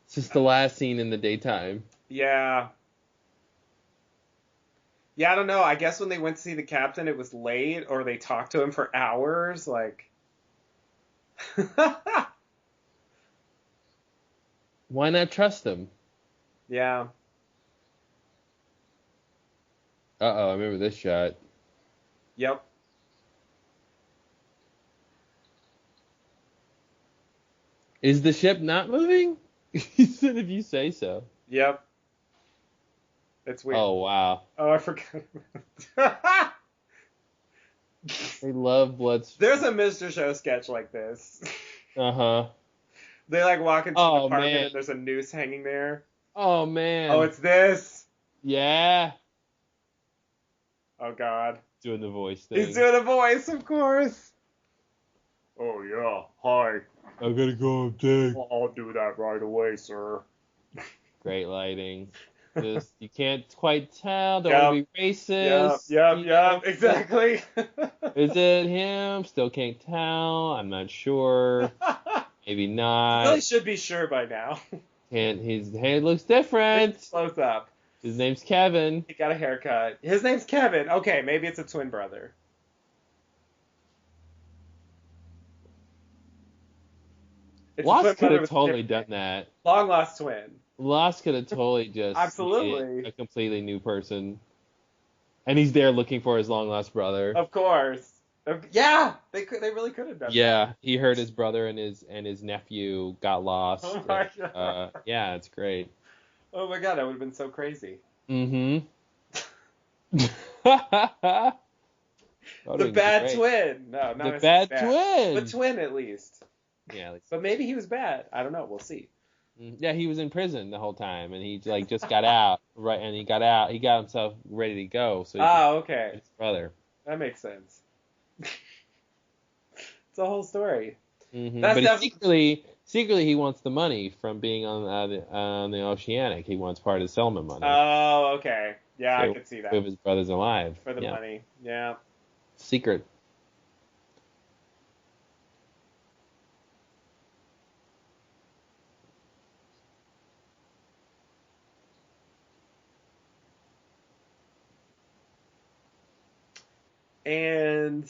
Since the last scene in the daytime. Yeah. Yeah, I don't know. I guess when they went to see the captain, it was late, or they talked to him for hours. Like, Why not trust him? yeah. Uh-oh, I remember this shot. Yep. Is the ship not moving? He said if you say so. Yep. It's weird. Oh, wow. Oh, I forgot. They love blood. There's a Mr. Show sketch like this. Uh-huh. They like walk into Oh, an apartment man. and there's a noose hanging there. Oh, man. Oh, it's this. Yeah. Oh, God. Doing the voice thing. He's doing a voice, of course. Oh, yeah. Hi. I gotta go upstairs. I'll do that right away, sir. Great lighting. Just, you can't quite tell. Don't want to be racist. Yep. Exactly. Is it him? Still can't tell. I'm not sure. Maybe not. Really should be sure by now. And his head looks different. It's close up. His name's Kevin. He got a haircut. His name's Kevin. Okay, maybe it's a twin brother. It's Lost could have totally done that. Long lost twin. Lost could have totally just Absolutely made a completely new person. And he's there looking for his long lost brother. Of course. Yeah, they really could have done that. Yeah, he heard his brother and his nephew got lost. Oh my God. Yeah, it's great. Oh my God, that would have been so crazy. Mm-hmm. The bad twin. No, not the bad twin. The twin, at least. Yeah, at least. But maybe he was bad. I don't know. We'll see. Yeah, he was in prison the whole time, and he like just got out, right? And he got out. He got himself ready to go. So okay. His brother. That makes sense. It's a whole story. Mm-hmm. But secretly, he wants the money from being on the Oceanic. He wants part of the settlement money. Oh, okay. Yeah, so I could see that. If his brother's alive. For the money. Yeah. Secret. And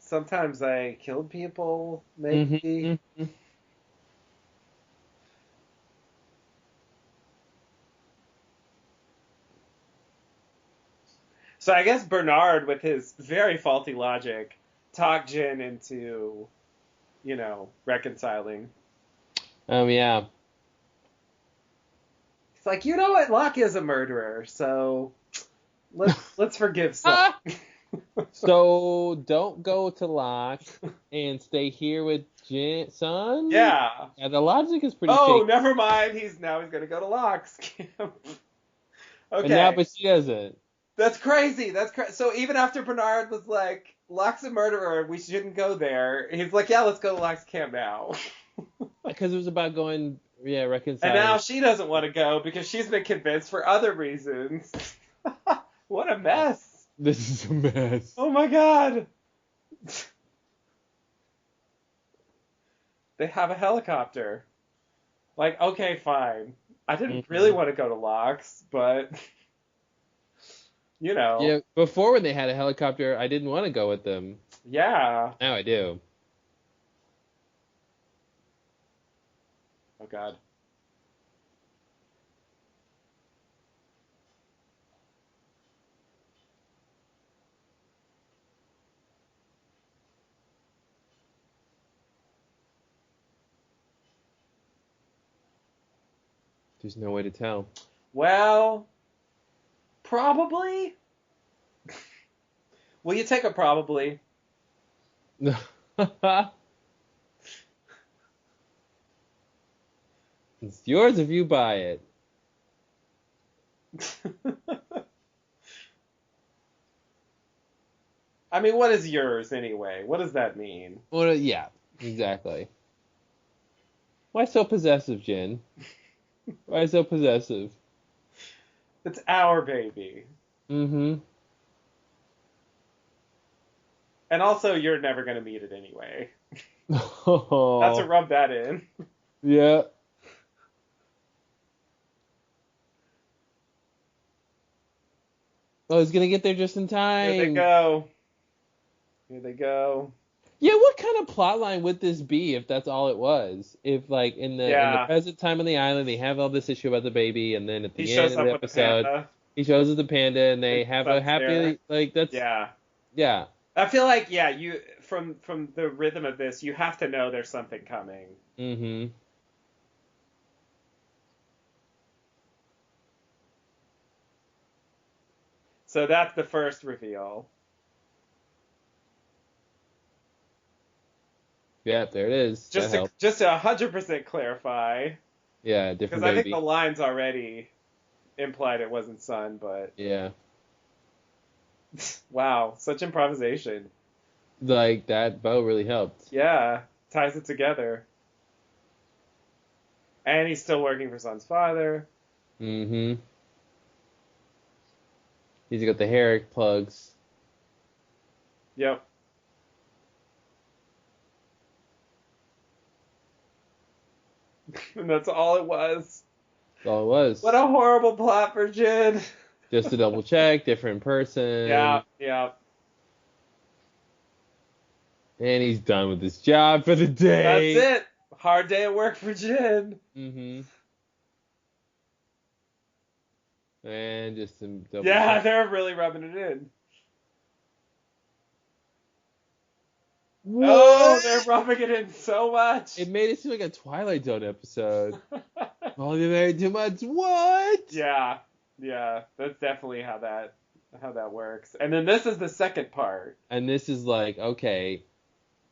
sometimes I killed people, maybe. Mm-hmm. So I guess Bernard, with his very faulty logic, talked Jin into, reconciling. Yeah. It's like, you know what? Locke is a murderer, so let's forgive some. So don't go to Locke and stay here with Son? Yeah. Yeah, the logic is pretty Oh, shaky. never mind. He's going to go to Locke's camp. Okay. But she doesn't. That's crazy. So even after Bernard was like, Locke's a murderer, we shouldn't go there, he's like, yeah, let's go to Locke's camp now. Because it was about going, reconciling. And now she doesn't want to go because she's been convinced for other reasons. What a mess. This is a mess. Oh my God. They have a helicopter. Like, okay, fine. I didn't really want to go to Locke's, but, Yeah, before when they had a helicopter, I didn't want to go with them. Yeah. Now I do. Oh, God. There's no way to tell. Well, probably. Will you take a probably? It's yours if you buy it. I mean, what is yours anyway? What does that mean? Well, yeah, exactly. Why so possessive, Jin? Why so possessive? It's our baby. Mm-hmm. And also, you're never going to meet it anyway. Not to Oh, rub that in. yeah. Oh, it's gonna get there just in Here they time. go. Here they go. Yeah, what kind of plot line would this be if that's all it was? If like in the Yeah. present time on the island they have all this issue about the baby, and then at He the end shows of the up with the episode panda. he shows us the panda and And they the have a sun's there. happy like that's Yeah. yeah. I feel like, yeah, you from the rhythm of this, you have to know there's something coming. Mm-hmm. So that's the first reveal. Yeah, there it is. That helps. Just to 100% clarify, Yeah, because different I think the baby. lines already implied it wasn't Sun, but Yeah. wow, such improvisation. Like that bow really helped. Yeah, ties it together. And he's still working for Sun's father. Mm-hmm. He's got the hair plugs. Yep. And that's all it was. That's all it What was. a horrible plot for Jin. Just to double check, different person. Yeah, yeah. And he's done with his job for the That's day. it. Hard day at work for Jin. Mm-hmm. And just some double Yeah, check. they're really rubbing it in. Oh, they're What? rubbing it in so much. It made it seem like a Twilight Zone episode. Oh, you married too much. What? Yeah, yeah, that's definitely how that works. And then this is the second part, And this is like, okay,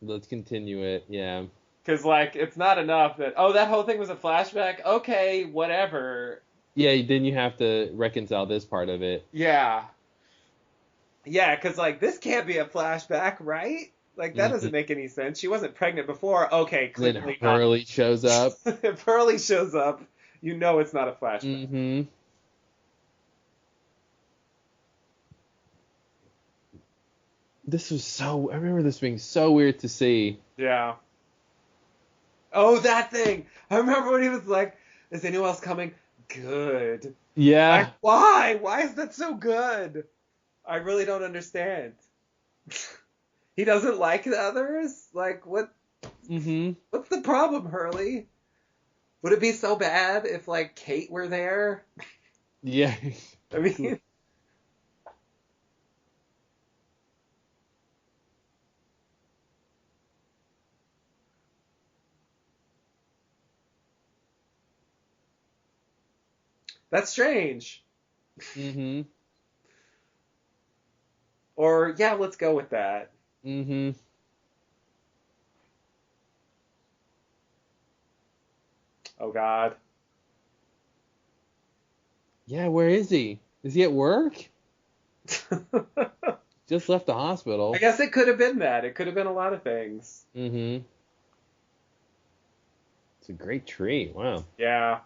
let's continue it. Yeah. because like it's not enough that that whole thing was a flashback. Okay, whatever. Yeah, then you have to reconcile this part of it. Yeah, yeah, because like this can't be a flashback, right? Like that Mm-hmm. doesn't make any sense. She wasn't pregnant before. Okay, Then clearly not. Hurley shows up. If Hurley shows up, you know it's not a flashback. Mm-hmm. I remember this being so weird to see. Yeah. Oh, that thing. I remember when he was like, "Is anyone else coming?" Good. Like, Yeah. why? Why is that so good? I really don't understand. He doesn't like the others? Like, Mm-hmm. what's the problem, Hurley? Would it be so bad if, like, Kate were there? Yeah. I mean, that's strange. Mm-hmm. Or, yeah, let's go with that. Mm-hmm. Oh, God. Yeah, where is he? Is he at work? I Just left the hospital. guess it could have been that. It could have been a lot of things. Mm-hmm. It's a great tree. Wow. Yeah.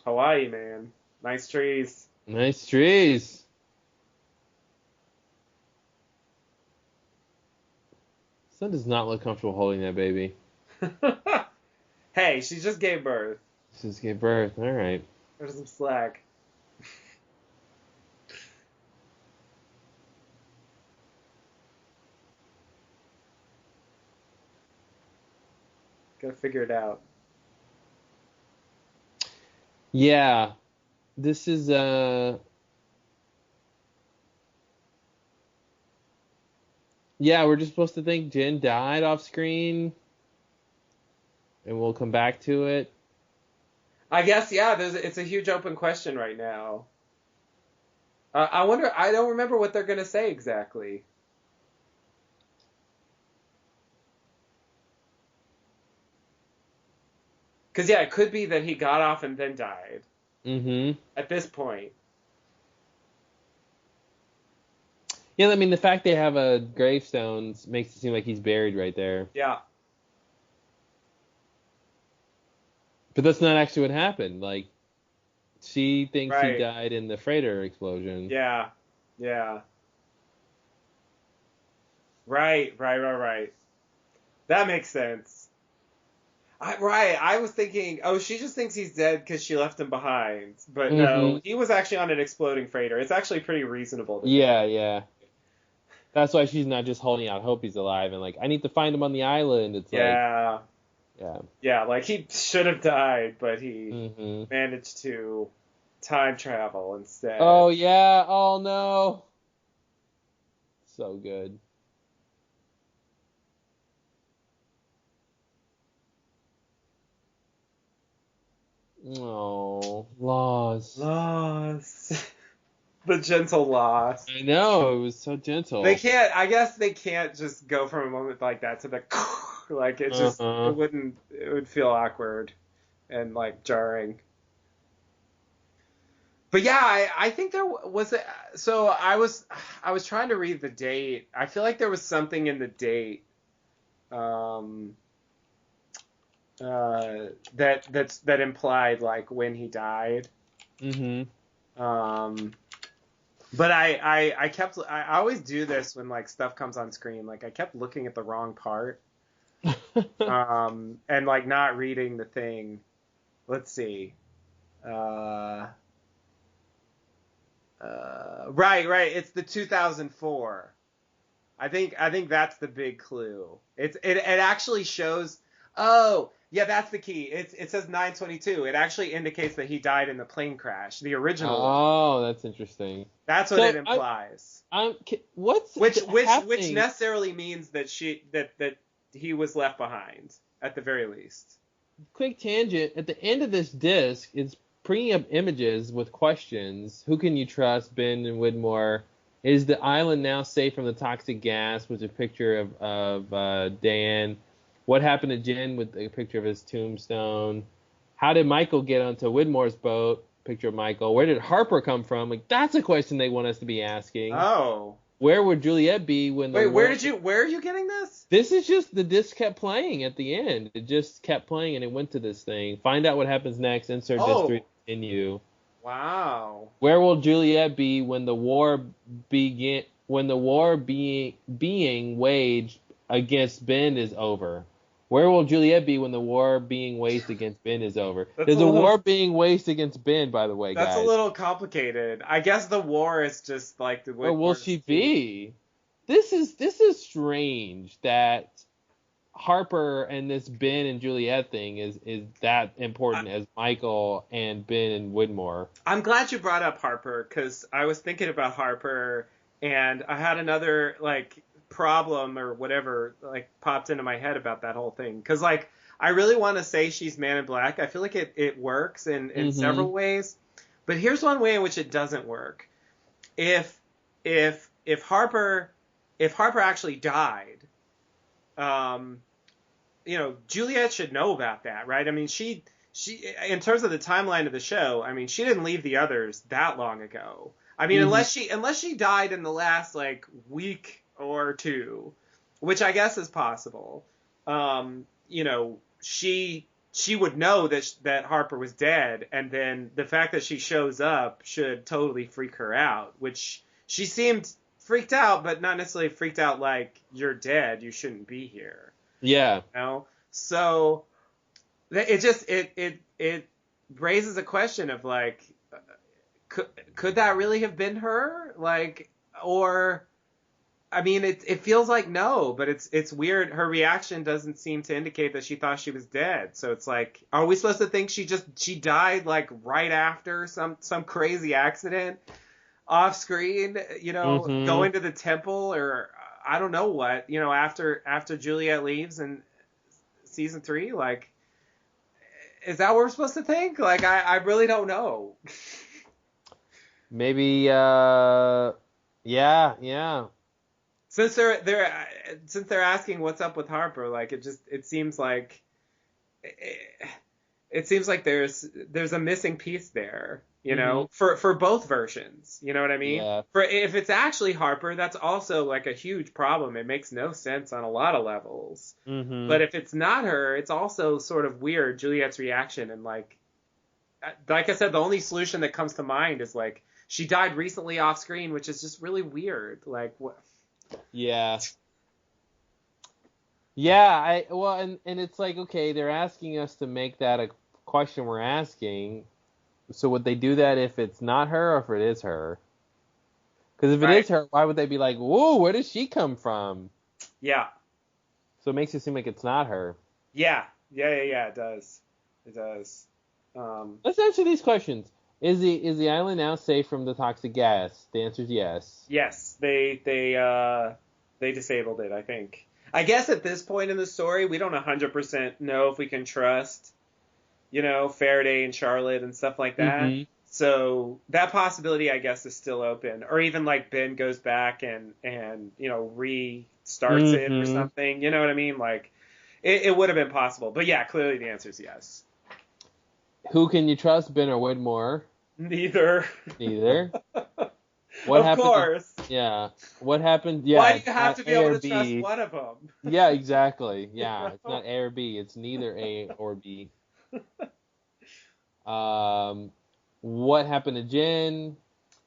Hawaii, man. Nice trees. Nice trees. Son does not look comfortable holding that baby. Hey, she just gave birth. She just gave birth. All right. There's some slack. Gotta figure it out. Yeah. This is yeah, we're just supposed to think Jin died off screen. and we'll come back to it. I guess, yeah, it's a huge open question right now. I wonder, I don't remember what they're going to say exactly. Because, yeah, it could be that he got off and then died. Mm-hmm. At this point. Yeah, I mean, the fact they have a gravestone makes it seem like he's buried right there. Yeah. But that's not actually what happened. Like, she thinks he Right. died in the freighter explosion. Yeah. Yeah. Right. That makes sense. Right. I was thinking, oh, she just thinks he's dead because she left him behind. But Mm-hmm. no, he was actually on an exploding freighter. It's actually pretty reasonable to think. Yeah, yeah. That's why she's not just holding out hope he's alive and like, I need to find him on the island. It's like, Yeah. yeah. Yeah, like he should have died, but he Mm-hmm. managed to time travel instead. Oh, yeah. Oh, no. So good. Oh, lost. Lost. The gentle loss. I know, it was so They gentle. can't, I guess they can't just go from a moment like that to the, like Uh-huh. it would feel awkward and like jarring. But yeah, I think there was a, so I was trying to read the date. I feel like there was something in the date, um, that implied like when he died. Mm-hmm. Um, but I always do this when like stuff comes on screen. Like I kept looking at the wrong part, and like not reading the thing. Let's see. Uh, right. It's the 2004. I think that's the big clue. It actually shows. Oh, yeah, that's the key. It says 922. It actually indicates that he died in the plane crash, the original one. Oh, that's interesting. That's what it So implies. what's Which happening? necessarily means that that he was left behind at the very least. Quick tangent. At the end of this disc, it's bringing up images with questions. Who can you trust? Ben and Widmore. Is the island now safe from the toxic gas? With a picture of Dan. What happened to Jen with a picture of his tombstone? How did Michael get onto Widmore's boat? Picture of Michael. Where did Harper come from? Like that's a question they want us to be asking. Oh. Where would Juliet be when the Wait, war? where are you getting this? This is just the disc kept playing at the end. It just kept playing and it went to this thing. Find out what happens next. Insert disc 3 Oh. to continue. Wow. Where will Juliet be when the war begin? When the war being waged against Ben is over? Where will Juliet be when the war being waged against Ben is over? That's a There's a little war being waged against Ben, by the way, That's a guys. little complicated. I guess the war is just like the Where will Whitmore's she team. be? This is strange that Harper and this Ben and Juliet thing is that important as Michael and Ben and Widmore. I'm glad you brought up Harper because I was thinking about Harper and I had another like problem or whatever like popped into my head about that whole thing because like I really want to say she's Man in Black. I feel like it works in Mm-hmm. several ways, but here's one way in which it doesn't work. If if Harper actually died, um, Juliet should know about that, right? I mean, she in terms of the timeline of the show, I mean, she didn't leave the others that long ago. I mean, Mm-hmm. unless she died in the last like week or two, which I guess is possible. She would know that Harper was dead, and then the fact that she shows up should totally freak her out, which she seemed freaked out, but not necessarily freaked out like you're dead, you shouldn't be here. Yeah. You know? So it raises a question of like, could that really have been her? Like, or I mean, it feels like no, but it's weird. Her reaction doesn't seem to indicate that she thought she was dead. So it's like, are we supposed to think she died like right after some crazy accident off screen? Mm-hmm. Going to the temple or I don't know what. After Juliet leaves in season 3, like Is that what we're supposed to think? Like, I really don't know. Maybe, yeah. Since they're asking what's up with Harper, like it seems like there's a missing piece there, Mm-hmm. for both versions. You know what I mean? Yeah. For if it's actually Harper, that's also like a huge problem. It makes no sense on a lot of levels. Mm-hmm. But if it's not her, it's also sort of weird, Juliet's reaction, and like I said, the only solution that comes to mind is like she died recently off screen, which is just really weird. Like what? Yeah. Yeah, and it's like, okay, they're asking us to make that a question we're asking. So would they do that if it's not her or if it is her? Because if it Right? is her, why would they be like, whoa, where does she come from? Yeah. So it makes it seem like it's not her. Yeah. It does. It does. Let's answer these questions. Is the island now safe from the toxic gas? The answer is yes. Yes, they disabled it, I think. I guess at this point in the story, we don't 100% know if we can trust, Faraday and Charlotte and stuff like that. Mm-hmm. So that possibility, I guess, is still open. Or even like Ben goes back and restarts it or Mm-hmm. something. You know what I mean? Like it would have been possible. But yeah, clearly the answer is yes. Who can you trust, Ben or Widmore? Neither. Neither. What Of happened? course. Yeah. What happened? Why Yeah, do it's you have not to be A able or to trust B. one of them? Yeah, exactly. You Yeah, it's know? not A or B. It's neither A or B. Um, what happened to Jen?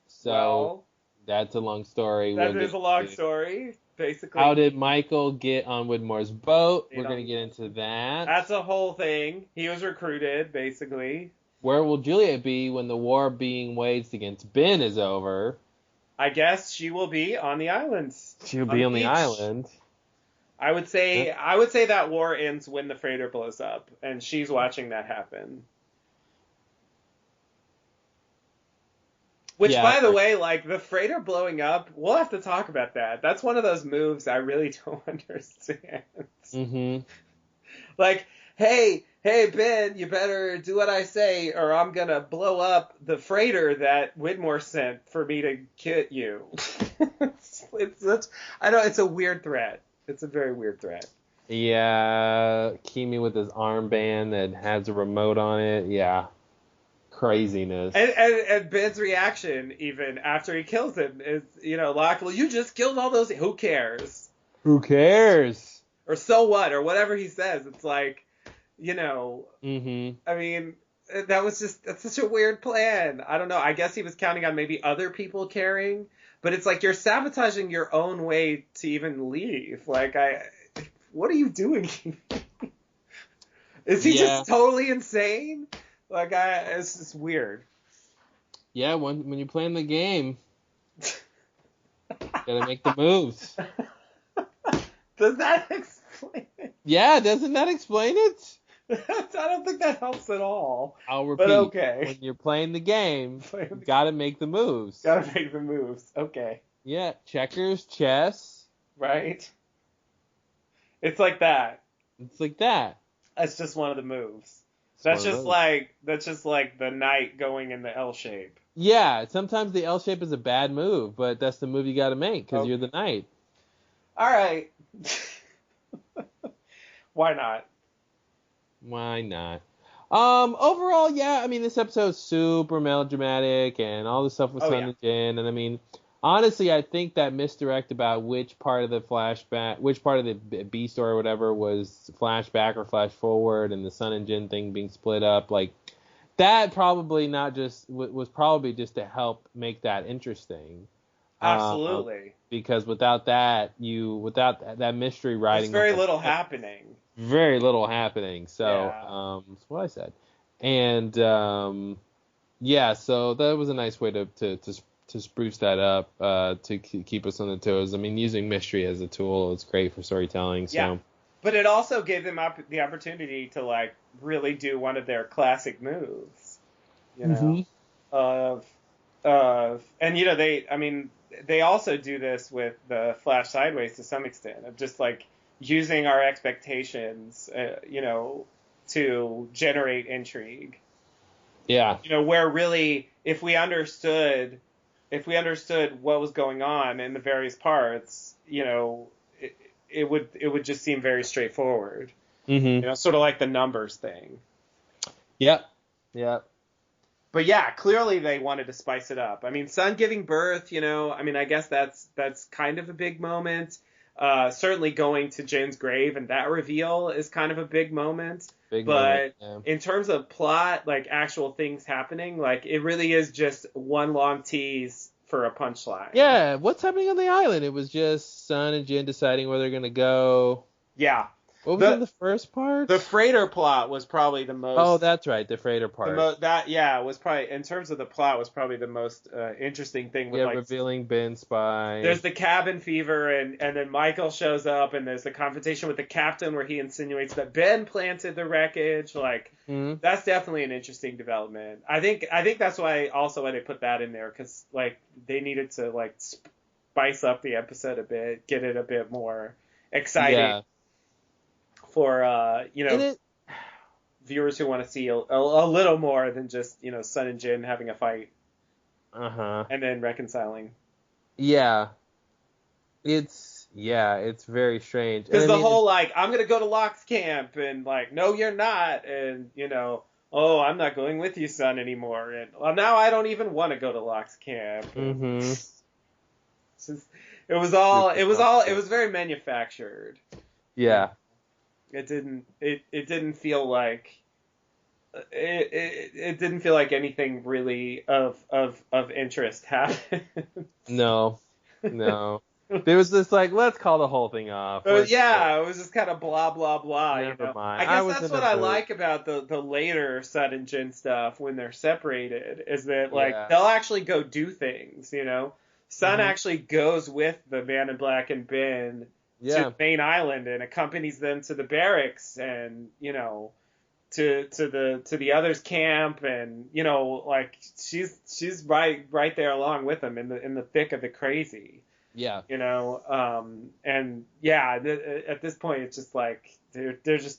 So Well, that's a long story. We'll that get is a long into. story. How Basically, did Michael get on Widmore's boat? you We're know, gonna get into that. that's a whole thing. He was recruited, basically. Where will Juliet be when the war being waged against Ben is over? I guess she will be on the islands, She'll on be the on the beach. island. I would say that war ends when the freighter blows up, and she's watching that happen. Which, Yeah. by the way, like the freighter blowing up, we'll have to talk about that. That's one of those moves I really don't understand. Mm-hmm. Like, hey, Ben, you better do what I say, or I'm gonna blow up the freighter that Widmore sent for me to get you. it's such, I know it's a weird threat. It's a very weird threat. Yeah. Kimi with his armband that has a remote on it. Yeah. Craziness. And Ben's reaction, even after he kills him, is, like, well, you just killed all those. Who cares? Who cares? Or so what? Or whatever he says. It's like, Mm-hmm. I mean, that's such a weird plan. I don't know. I guess he was counting on maybe other people caring, but it's like you're sabotaging your own way to even leave. Like, what are you doing? Is he Yeah. just totally insane? Like, it's just weird. Yeah, when you plan the game, gotta make the moves. Does that explain it? Yeah, doesn't that explain it? I don't think that helps at all. I'll But repeat. okay. When you're playing the game, you gotta make the moves. Gotta make the moves. Okay. Yeah, checkers, chess. Right? It's like that. It's like that. That's just one of the moves. It's That's one of just those. like the knight going in the L shape. Yeah, sometimes the L shape is a bad move, but that's the move you gotta make because Okay. you're the knight. All right. Why not? Why not? Overall, yeah, I mean, this episode's super melodramatic and all the stuff with Oh Sun yeah. and Jin, and I mean, honestly, I think that misdirect about which part of the flashback, which part of the B story or whatever was flashback or flash forward, and the Sun and Jin thing being split up, like, that probably not just, was probably just to help make that interesting. Absolutely. Because without that, without that mystery There's writing the very whole little thing, happening. very little happening. So, Yeah. that's what I said. And yeah, so that was a nice way to spruce that up, to keep us on the toes. I mean, using mystery as a tool is great for storytelling. So. Yeah. But it also gave them the opportunity to like really do one of their classic moves, Mm-hmm. and they also do this with the Flash Sideways to some extent of just like using our expectations, to generate intrigue. Yeah. Where really, if we understood what was going on in the various parts, it would just seem very straightforward. Mm-hmm. Sort of like the numbers thing. Yep. Yep. But yeah, clearly they wanted to spice it up. I mean, Sun giving birth, I guess that's kind of a big moment. Certainly going to Jin's grave and that reveal is kind of a big moment. But in terms of plot, like actual things happening, like it really is just one long tease for a punchline. Yeah, what's happening on the island? It was just Sun and Jin deciding where they're gonna go. Yeah. What was in the first part? The freighter plot was probably the most. Oh, that's right, the freighter part. Was probably, in terms of the plot, was probably the most interesting thing. With revealing Ben spy. There's the cabin fever, and then Michael shows up, and there's the confrontation with the captain where he insinuates that Ben planted the wreckage. That's definitely an interesting development. I think that's why they put that in there, because they needed to spice up the episode a bit, get it a bit more exciting. Yeah. For viewers who want to see a little more than just Sun and Jin having a fight, and then reconciling. Yeah, it's very strange. Because the whole I'm gonna go to Locke's camp, and no you're not, and oh I'm not going with you, Sun, anymore, and well now I don't even want to go to Locke's camp. Mm-hmm. It was very manufactured. Yeah. It didn't feel like it didn't feel like anything really of interest happened. No. There was this let's call the whole thing off. It was just kind of blah blah blah. Never mind. I guess that's what I like about the later Sun and Jin stuff when they're separated, is that they'll actually go do things. Sun actually goes with the Man in Black and Ben. To the main island and accompanies them to the barracks and to the others' camp, and she's right there along with them in the thick of the crazy. Yeah. And at this point it's just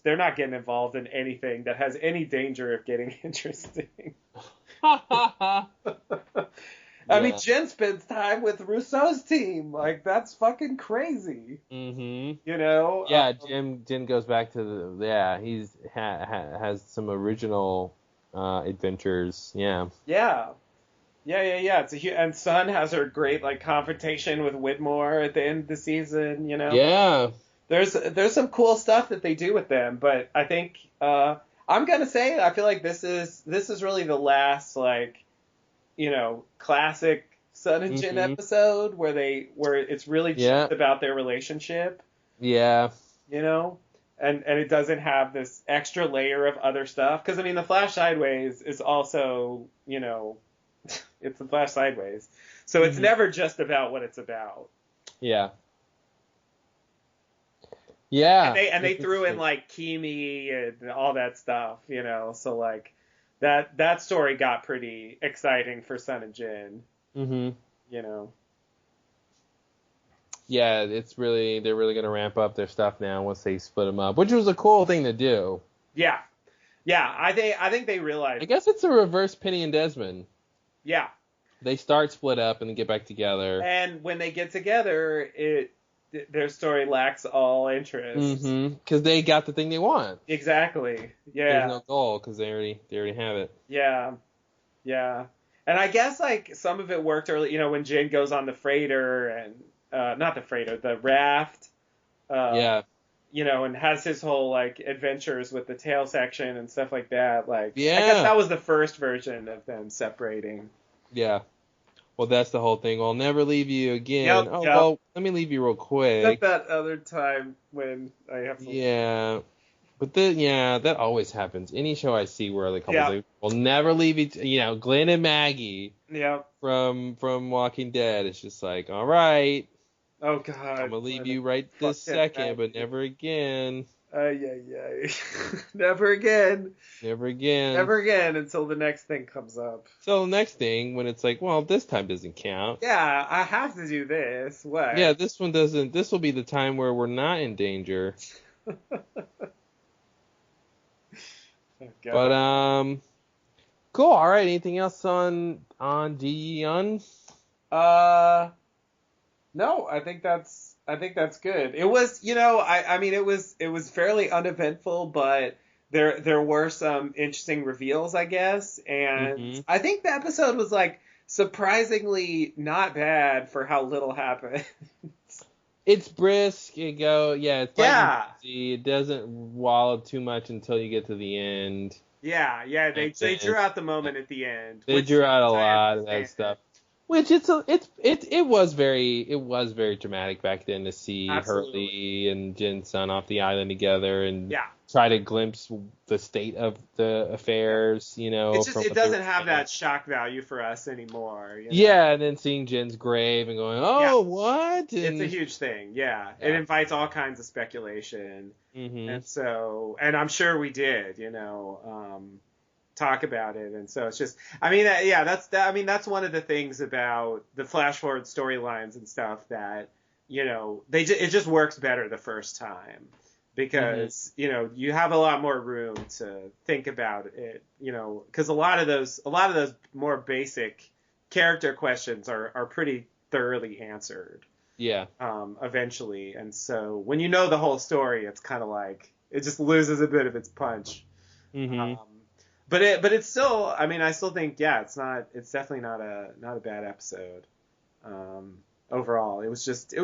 they're not getting involved in anything that has any danger of getting interesting. I mean, Jen spends time with Rousseau's team. That's fucking crazy. Mm-hmm. Yeah, Jen goes back to he's has some original adventures. Yeah. Yeah. And Sun has her great confrontation with Whitmore at the end of the season. Yeah. There's some cool stuff that they do with them, but I think I'm gonna say I feel like this is really the last classic Sun and Jin episode where it's really just about their relationship. Yeah. And it doesn't have this extra layer of other stuff. Because, the Flash Sideways is also, it's the Flash Sideways. So it's never just about what it's about. Yeah. Yeah. And they threw in, Kimi and all that stuff, So, that story got pretty exciting for Sun and Jin. Mm-hmm. Yeah, they're really gonna ramp up their stuff now once they split them up, which was a cool thing to do. Yeah. I think they realized. I guess it's a reverse Penny and Desmond. Yeah. They start split up and then get back together. And when they get together, their story lacks all interest. Mm-hmm. Because they got the thing they want. Exactly. Yeah. There's no goal because they already have it. Yeah. And I guess some of it worked early. When Jin goes on the freighter and not the freighter, the raft. And has his whole adventures with the tail section and stuff like that. I guess that was the first version of them separating. Yeah. Well, that's the whole thing. I'll never leave you again. Well, let me leave you real quick. Like that other time when I have some... Yeah. But that always happens. Any show I see where the couples will never leave you. Glenn and Maggie. Yeah. From Walking Dead. It's just all right. Oh God. I'm gonna leave you right this second, but never again. Never again. Never again. Never again until the next thing comes up. So the next thing, when it's this time doesn't count. Yeah, I have to do this. What? Yeah, this one doesn't. This will be the time where we're not in danger. But cool. All right. Anything else on Yeon? No, I think that's good. It was, I mean, it was fairly uneventful, but there were some interesting reveals, I guess, and I think the episode was like surprisingly not bad for how little happened. It's brisk. It's light Yeah. and easy. It doesn't wallow too much until you get to the end. Yeah, they drew out the moment at the end. They drew out a lot of that stuff. Which it was very dramatic back then to see Hurley and Jin Sun off the island together and try to glimpse the state of the affairs, It's just, it doesn't have that shock value for us anymore. Yeah, and then seeing Jin's grave and going, what? It's a huge thing, yeah. It invites all kinds of speculation. And so, and I'm sure we did, talk about it, and so it's just, I mean, that's one of the things about the flash forward storylines and stuff that it just works better the first time because you have a lot more room to think about it, because a lot of those more basic character questions are pretty thoroughly answered eventually, and so when you know the whole story, it's kind of like it just loses a bit of its punch. But it's still, I mean, I still think, it's definitely not a bad episode. Overall, it was just, I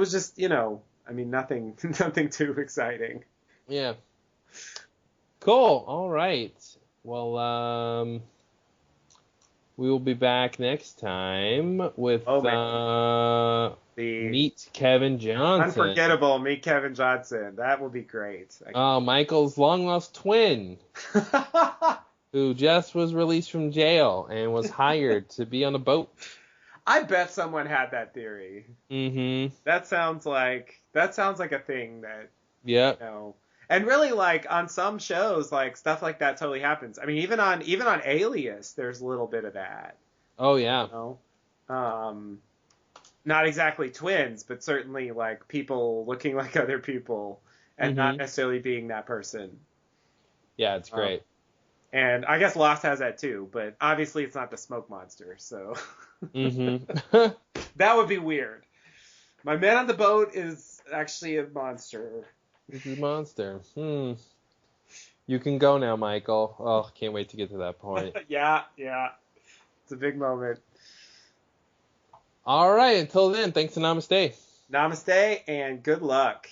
mean, nothing too exciting. Yeah. Cool. All right. Well, we will be back next time with the Meet Kevin Johnson. Unforgettable Meet Kevin Johnson. That will be great. Michael's long lost twin. Who just was released from jail and was hired to be on a boat. I bet someone had that theory. That sounds like a thing that. Yeah. And really, like on some shows, like stuff like that totally happens. I mean, even on Alias, there's a little bit of that. Oh yeah. Not exactly twins, but certainly like people looking like other people and not necessarily being that person. Yeah, it's great. And I guess Lost has that too, but obviously it's not the smoke monster, so that would be weird. My man on the boat is actually a monster. This is a monster. You can go now, Michael. Oh, can't wait to get to that point. Yeah. It's a big moment. All right, until then, thanks and namaste. Namaste and good luck.